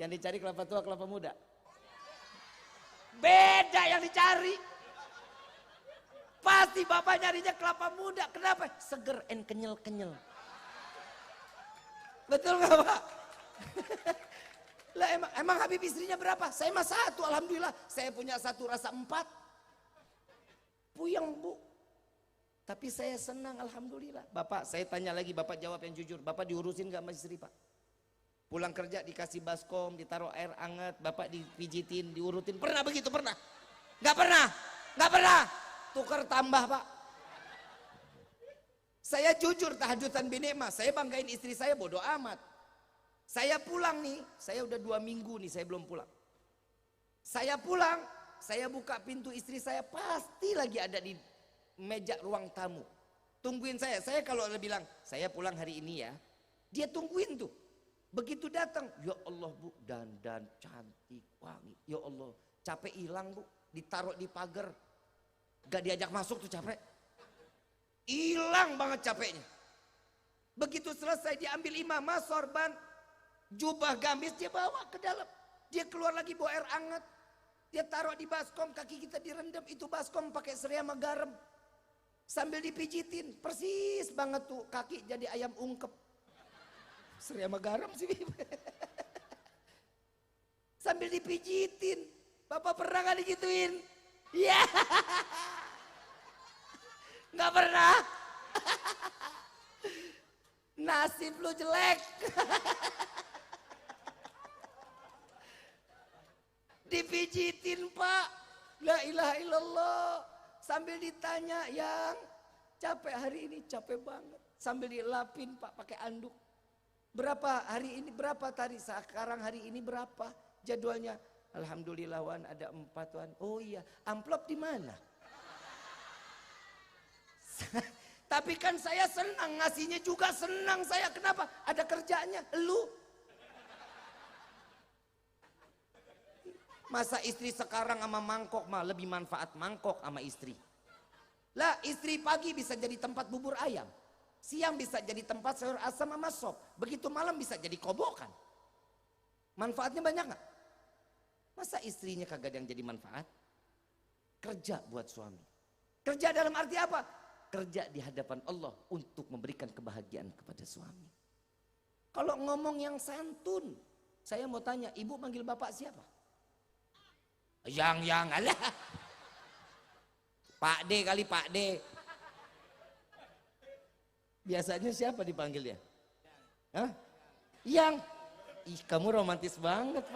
Yang dicari kelapa tua, kelapa muda? Beda yang dicari. Pasti bapak nyarinya kelapa muda. Kenapa? Seger and kenyal-kenyal. Betul nggak Pak? Lah emang Habib istrinya berapa? Saya mah 1, alhamdulillah. Saya punya 1 rasa 4. Puyeng Bu. Tapi saya senang, alhamdulillah. Bapak, saya tanya lagi, bapak jawab yang jujur. Bapak diurusin gak sama istri Pak? Pulang kerja dikasih baskom, ditaruh air hangat, bapak dipijitin, diurutin. Pernah begitu? Pernah? Gak pernah? Gak pernah? Tukar tambah Pak. Saya jujur, tahajudan binikmah. Saya banggain istri saya, bodoh amat. Saya pulang nih, saya udah 2 minggu nih, saya belum pulang. Saya pulang, saya buka pintu istri saya, pasti lagi ada di meja ruang tamu. Tungguin saya kalau udah bilang, saya pulang hari ini ya. Dia tungguin tuh. Begitu datang, ya Allah Bu, dandan cantik, wangi. Ya Allah, capek hilang Bu, ditaruh di pagar. Gak diajak masuk tuh capek. Hilang banget capeknya. Begitu selesai diambil imamah, sorban, jubah gamis, dia bawa ke dalam. Dia keluar lagi bawa air hangat. Dia taruh di baskom, kaki kita direndam. Itu baskom pakai serai sama garam. Sambil dipijitin, persis banget tuh kaki jadi ayam ungkep. Serai sama garam sih. Sambil dipijitin. Bapak pernah gak digituin? Iya. Gak pernah. Nasib lu jelek. Dipijitin Pak. La ilaha illallah. Sambil ditanya, yang capek hari ini? Capek banget. Sambil dilapin Pak pakai anduk. Berapa hari ini? Berapa tadi? Sekarang hari ini berapa jadwalnya? Alhamdulillah Wan, ada 4 Wan. Oh iya, amplop di mana? Tapi kan saya senang, ngasihnya juga senang saya. Kenapa? Ada kerjanya. Lu masa istri sekarang sama mangkok mah lebih manfaat mangkok sama istri. Lah istri pagi bisa jadi tempat bubur ayam. Siang bisa jadi tempat sayur asam sama sop. Begitu malam bisa jadi kobokan. Manfaatnya banyak gak? Masa istrinya kagak ada yang jadi manfaat? Kerja buat suami. Kerja dalam arti apa? Kerja di hadapan Allah untuk memberikan kebahagiaan kepada suami. Kalau ngomong yang santun, saya mau tanya, ibu manggil bapak siapa? Yang alah. Pak D kali Pak D. Biasanya siapa dipanggil ya? Hah? Yang, ih kamu romantis banget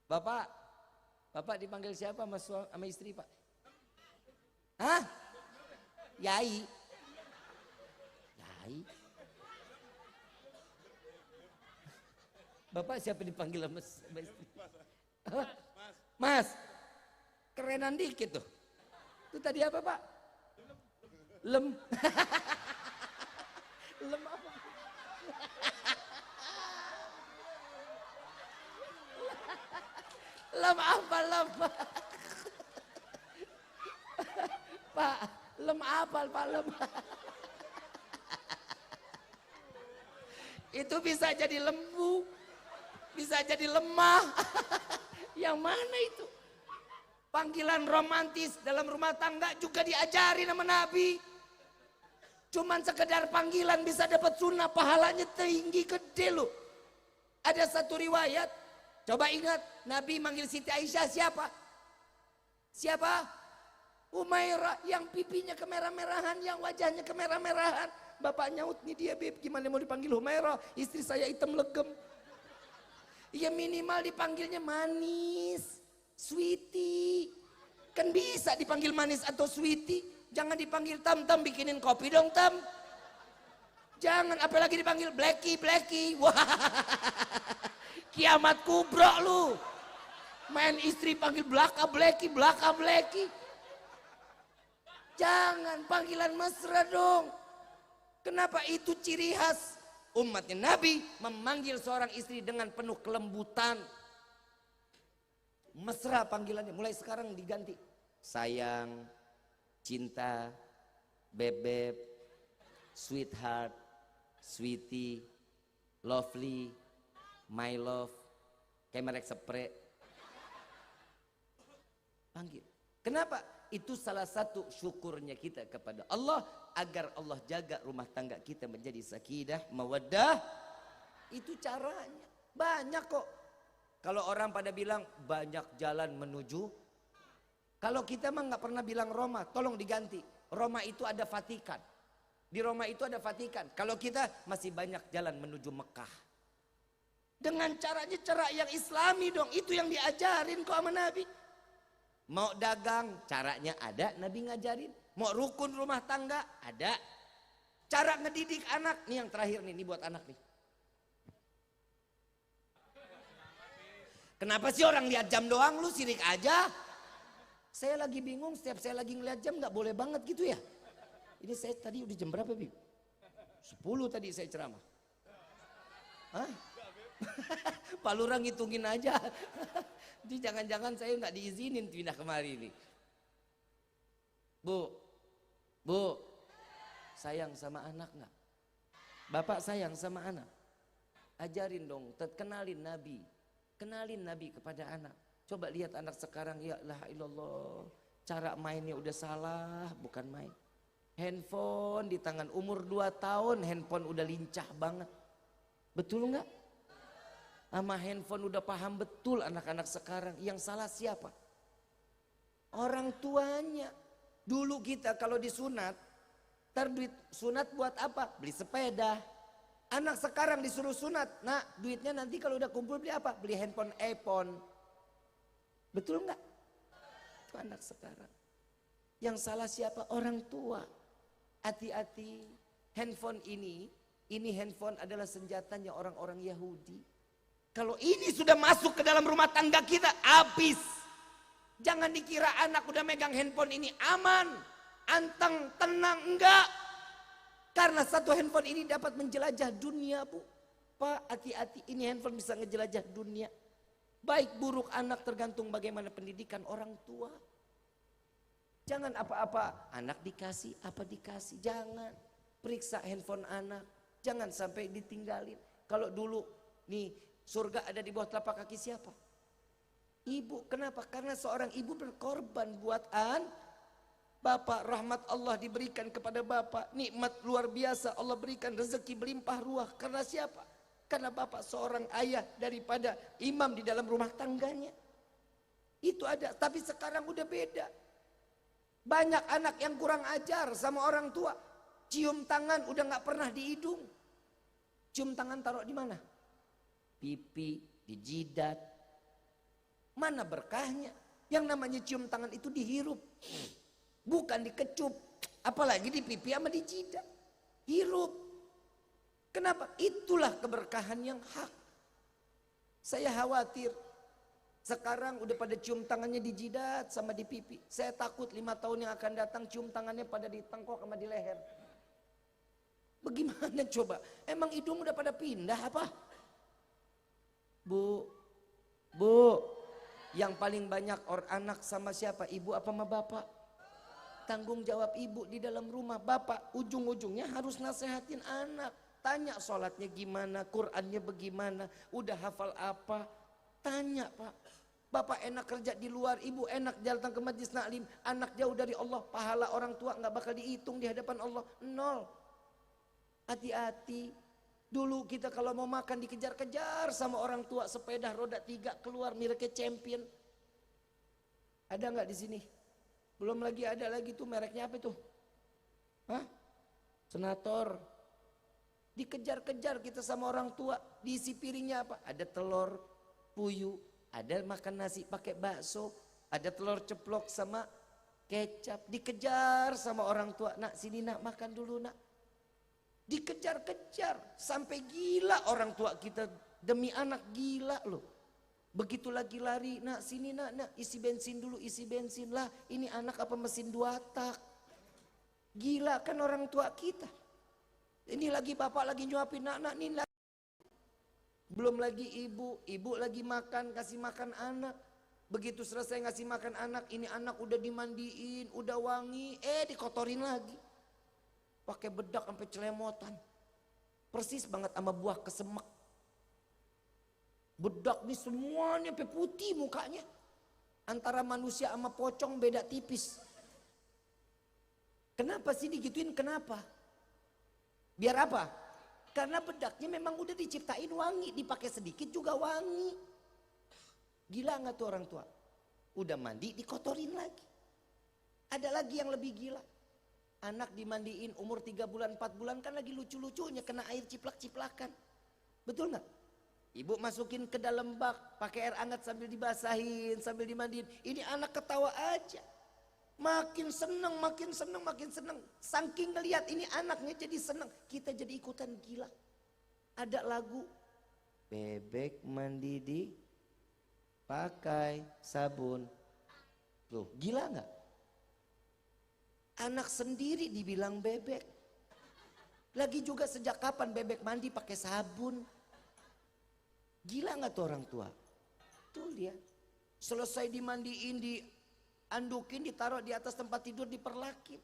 Pak. Bapak dipanggil siapa sama istri Pak? Hah? Yai. Yai. Bapak siapa dipanggil sama istri? Mas. Kerenan dikit tuh. Itu tadi apa Pak? Lem. Lem apa? Lem apa lem? Pak, lem apa Pak lem? Itu bisa jadi lembu, bisa jadi lemah. Yang mana itu? Panggilan romantis dalam rumah tangga juga diajari sama Nabi. Cuman sekedar panggilan bisa dapat sunnah, pahalanya tinggi gede loh. Ada satu riwayat, coba ingat, Nabi manggil Siti Aisyah siapa? Siapa? Umairah, yang pipinya kemerah-merahan, yang wajahnya kemerah-merahan. Bapak nyaut nih dia, Beb, gimana mau dipanggil Umairah? Istri saya hitam legem. Ya minimal dipanggilnya manis, sweetie. Kan bisa dipanggil manis atau sweetie. Jangan dipanggil Tam, bikinin kopi dong Tam. Jangan, apalagi dipanggil Blacky. Wah, kiamat kubro lu. Main istri panggil Blacky. Jangan, panggilan mesra dong. Kenapa? Itu ciri khas umatnya Nabi, memanggil seorang istri dengan penuh kelembutan. Mesra panggilannya, mulai sekarang diganti. Sayang, cinta, bebek, sweetheart, sweetie, lovely, my love, kayak merek spray. Panggil. Kenapa? Itu salah satu syukurnya kita kepada Allah, agar Allah jaga rumah tangga kita menjadi sakinah, mawaddah. Itu caranya. Banyak kok. Kalau orang pada bilang banyak jalan menuju, kalau kita mah nggak pernah bilang Roma, tolong diganti. Roma itu ada Vatikan. Di Roma itu ada Vatikan. Kalau kita masih banyak jalan menuju Mekah. Dengan caranya cara yang Islami dong. Itu yang diajarin kok sama Nabi. Mau dagang, caranya ada, Nabi ngajarin. Mau rukun rumah tangga, ada. Cara ngedidik anak, nih yang terakhir nih, ini buat anak nih. Kenapa sih orang lihat jam doang, lu sirik aja? Saya lagi bingung, setiap saya lagi ngeliat jam gak boleh banget gitu ya. Ini saya tadi udah jam berapa, Bib? 10 tadi saya ceramah. Hah? Pak Lurah ngitungin aja. Jadi jangan-jangan saya nggak diizinin pindah kemari ini. Bu, sayang sama anak nggak? Bapak sayang sama anak? Ajarin dong, kenalin Nabi kepada anak. Coba lihat anak sekarang, ya la ilallah, cara mainnya udah salah, bukan main. Handphone di tangan, umur 2 tahun handphone udah lincah banget. Betul nggak? Sama handphone udah paham betul anak-anak sekarang. Yang salah siapa? Orang tuanya. Dulu kita kalau disunat, duit sunat buat apa? Beli sepeda. Anak sekarang disuruh sunat, nah duitnya nanti kalau udah kumpul beli apa? Beli handphone iPhone. Betul nggak? Itu anak sekarang. Yang salah siapa? Orang tua. Hati-hati. Handphone ini handphone adalah senjatanya orang-orang Yahudi. Kalau ini sudah masuk ke dalam rumah tangga kita, habis. Jangan dikira anak udah megang handphone ini aman, anteng, tenang, enggak. Karena satu handphone ini dapat menjelajah dunia, Bu. Pak, hati-hati, ini handphone bisa ngejelajah dunia. Baik buruk anak tergantung bagaimana pendidikan orang tua. Jangan apa-apa, anak dikasih, apa dikasih, jangan. Periksa handphone anak, jangan sampai ditinggalin. Kalau dulu, nih, surga ada di bawah telapak kaki siapa? Ibu. Kenapa? Karena seorang ibu berkorban buat bapak. Rahmat Allah diberikan kepada bapak. Nikmat luar biasa Allah berikan, rezeki berlimpah ruah. Karena siapa? Karena bapak seorang ayah daripada imam di dalam rumah tangganya. Itu ada. Tapi sekarang udah beda. Banyak anak yang kurang ajar sama orang tua. Cium tangan udah nggak pernah di hidung. Cium tangan taruh di mana? Pipi, di jidat. Mana berkahnya? Yang namanya cium tangan itu dihirup. Bukan dikecup. Apalagi di pipi sama di jidat. Hirup. Kenapa? Itulah keberkahan yang hak. Saya khawatir. Sekarang udah pada cium tangannya di jidat sama di pipi. Saya takut 5 tahun yang akan datang cium tangannya pada di tengkok sama di leher. Bagaimana coba? Emang hidung udah pada pindah apa? Bu, yang paling banyak anak sama siapa? Ibu apa sama bapak? Tanggung jawab ibu di dalam rumah. Bapak ujung-ujungnya harus nasehatin anak. Tanya sholatnya gimana, Qurannya bagaimana, udah hafal apa. Tanya Pak. Bapak enak kerja di luar, ibu enak datang ke majlis taklim, anak jauh dari Allah, pahala orang tua nggak bakal dihitung di hadapan Allah, 0. Hati-hati. Dulu kita kalau mau makan dikejar-kejar sama orang tua, sepeda roda 3 keluar mereknya champion. Ada nggak di sini? Belum lagi ada lagi tuh mereknya apa tuh? Hah? Senator. Dikejar-kejar kita sama orang tua, diisi piringnya apa? Ada telur puyuh, ada makan nasi pakai bakso, ada telur ceplok sama kecap. Dikejar sama orang tua, nak sini nak makan dulu nak. Dikejar-kejar sampai gila orang tua kita demi anak, gila loh. Begitu lagi lari, nak sini nak isi bensin dulu, isi bensin lah. Ini anak apa mesin 2 tak? Gila kan orang tua kita. Ini lagi bapak lagi nyuapin nak ini lagi. Belum lagi ibu lagi makan, kasih makan anak. Begitu selesai ngasih makan anak, ini anak udah dimandiin, udah wangi, dikotorin lagi. Pakai bedak sampai celemotan. Persis banget sama buah kesemek. Bedak nih semuanya sampai putih mukanya. Antara manusia sama pocong beda tipis. Kenapa sih digituin? Kenapa? Biar apa? Karena bedaknya memang udah diciptain wangi. Dipakai sedikit juga wangi. Gila gak tuh orang tua? Udah mandi dikotorin lagi. Ada lagi yang lebih gila. Anak dimandiin umur 3 bulan 4 bulan kan lagi lucu-lucunya kena air ciplak-ciplakan. Betul gak? Ibu masukin ke dalam bak pakai air hangat sambil dibasahin, sambil dimandiin. Ini anak ketawa aja. Makin seneng, makin seneng, makin seneng. Saking ngeliat ini anaknya jadi seneng. Kita jadi ikutan gila. Ada lagu. Bebek mandi di pakai sabun. Loh gila gak? Anak sendiri dibilang bebek. Lagi juga sejak kapan bebek mandi pakai sabun? Gila gak tuh orang tua? Tuh dia. Selesai dimandiin, diandukin, ditaruh di atas tempat tidur, diperlakin.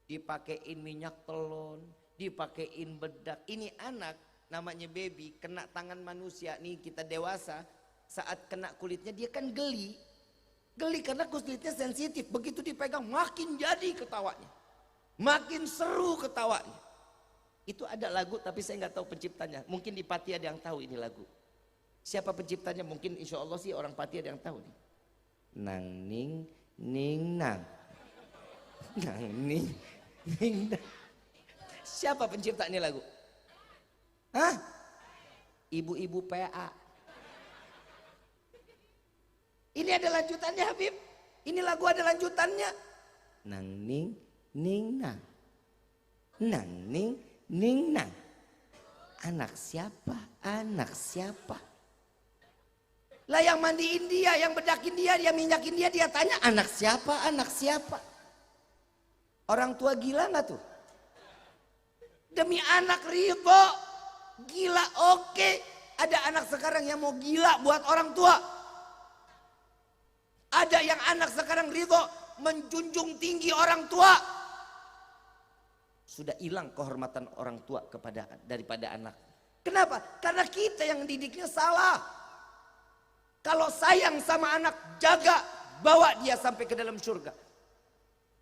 Dipakein minyak telon, dipakein bedak. Ini anak namanya baby, kena tangan manusia nih kita dewasa. Saat kena kulitnya dia kan geli. Geli karena kulitnya sensitif. Begitu dipegang makin jadi ketawanya. Makin seru ketawanya. Itu ada lagu tapi saya nggak tahu penciptanya. Mungkin di Pati ada yang tahu ini lagu. Siapa penciptanya? Mungkin insya Allah sih orang Pati ada yang tahu nih. Nang ning ning nang. Nang ning ning nang. Siapa pencipta ini lagu? Hah? Ibu-ibu PA. Ini ada lanjutannya Habib. Ini lagu ada lanjutannya. Nang ning ning nang. Nang ning ning nang. Anak siapa? Anak siapa? Lah yang mandiin dia, yang bedakin dia, yang minyakin dia, dia tanya anak siapa? Anak siapa? Orang tua gila gak tuh? Demi anak ridho. Gila oke. Ada anak sekarang yang mau gila buat orang tua. Ada yang anak sekarang ridho menjunjung tinggi orang tua. Sudah hilang kehormatan orang tua daripada anak. Kenapa? Karena kita yang didiknya salah. Kalau sayang sama anak, jaga, bawa dia sampai ke dalam surga.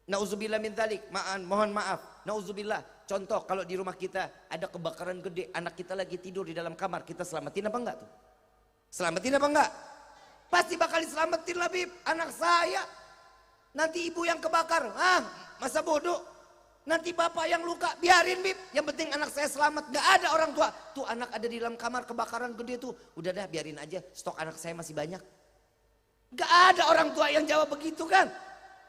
Nauzubillah min dzalik, mohon maaf. Nauzubillah. Contoh kalau di rumah kita ada kebakaran gede, anak kita lagi tidur di dalam kamar, kita selamatin apa enggak tuh? Selamatin apa enggak? Pasti bakal diselamatin lah Bib, anak saya. Nanti ibu yang kebakar, masa bodoh? Nanti bapak yang luka, biarin Bib. Yang penting anak saya selamat. Gak ada orang tua. Tuh anak ada di dalam kamar kebakaran gede tuh. Udah dah biarin aja, stok anak saya masih banyak. Gak ada orang tua yang jawab begitu kan.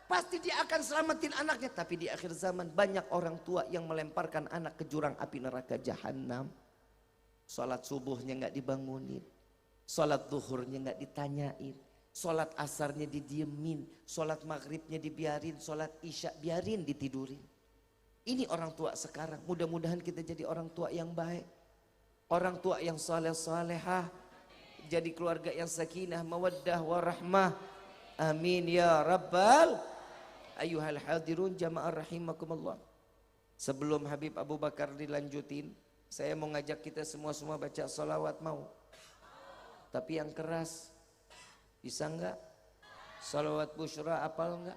Pasti dia akan selamatin anaknya. Tapi di akhir zaman banyak orang tua yang melemparkan anak ke jurang api neraka jahanam. Sholat subuhnya gak dibangunin. Sholat zuhurnya gak ditanyain. Sholat asarnya didiemin. Sholat maghribnya dibiarin. Sholat isya biarin ditidurin. Ini orang tua sekarang. Mudah-mudahan kita jadi orang tua yang baik. Orang tua yang saleh-salehah. Jadi keluarga yang sakinah, mawaddah, warahmah. Amin ya rabbal. Ayuhal hadirun jama'ar rahimakumullah. Sebelum Habib Abu Bakar dilanjutin, saya mau ngajak kita semua-semua baca salawat mau. Tapi yang keras. Bisa enggak? Salawat Busyra apal enggak?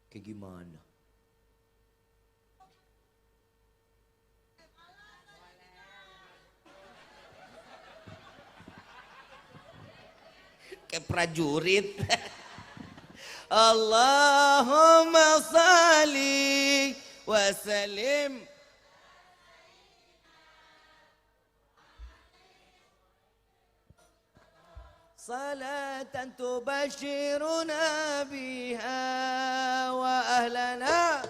Kayak gimana? Kayak prajurit. Allahumma salli wa sallim. Salatan tubashiruna biha wa ahlana.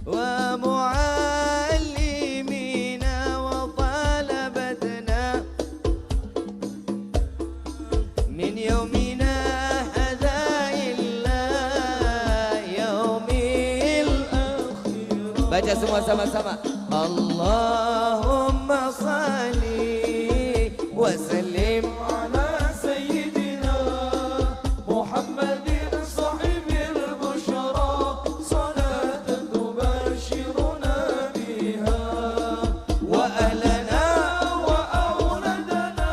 Wa muallimina wa talabatna. Min yawmina hadha illa yawmil akhirah. Baca semua sama-sama. Allahumma salli wa sallim ala sayyidina Muhammadin sahibil busyara salatan tubashiruna biha wa ahlana wa awladana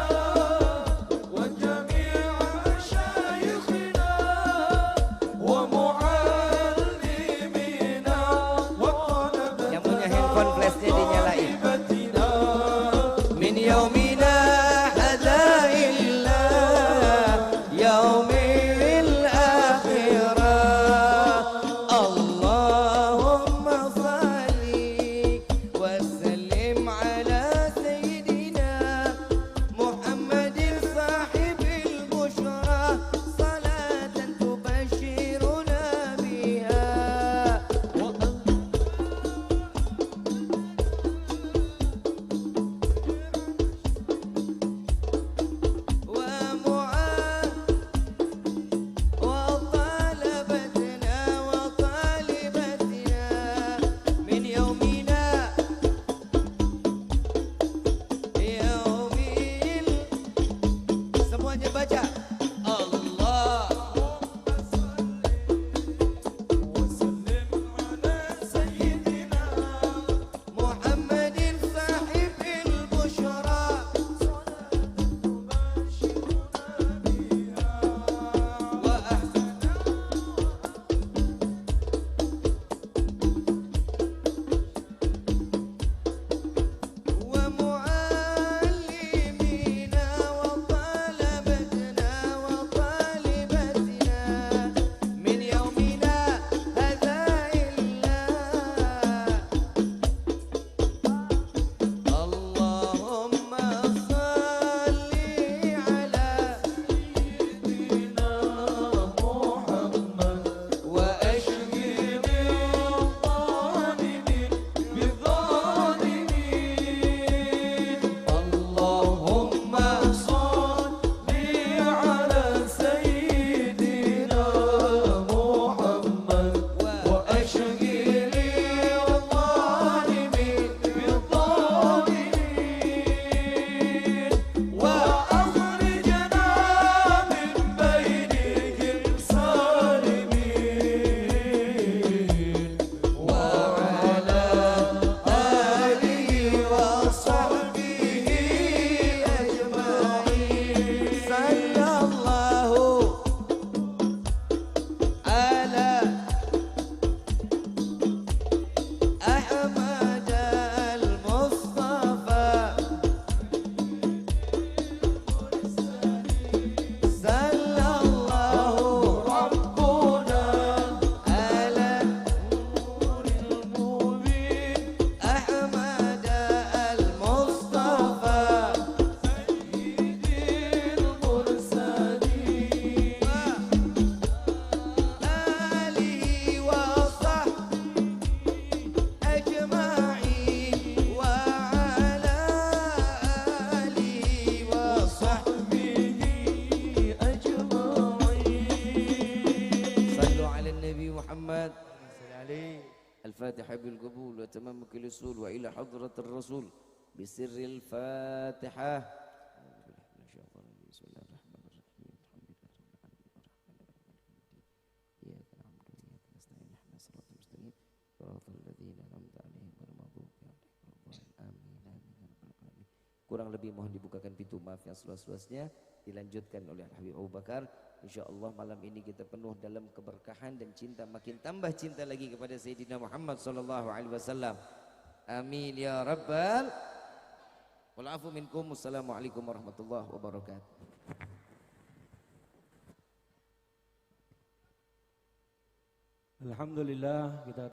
wa jami'a masyayikhina wa muallimina wa talabana. Yang punya handphone flashnya dinyalain. Min yaumina hadha illa yaumil akhirah. Allahumma salli wa sallim ala sayyidina Muhammadin sahibil busyra salatan tubashiruna biha semuanya baca. Muhammadin sahibil busyra wa muallimina wa talabatna الفاتحة بالقبول وتمام كل الأصول وإلى حضرة الرسول بسر الفاتحة. بسم الله الرحمن الرحيم الحمد لله رب العالمين الرحمن الرحيم إياك نعبد وإياك نستعين اهدنا الصراط المستقيم صراط الذين أنعمت عليهم غير المغضوب عليهم ولا الضالين آمين آمين يا رب العالمين. Kurang lebih mohon dibukakan pintu maaf yang seluas-luasnya. Dilanjutkan oleh Habib Abu Bakar. InsyaAllah malam ini kita penuh dalam keberkahan dan cinta, makin tambah cinta lagi kepada Sayyidina Muhammad sallallahu alaihi wasallam. Amin ya rabbal. Wal afu minkum. Wassalamualaikum warahmatullahi wabarakatuh. Alhamdulillah kita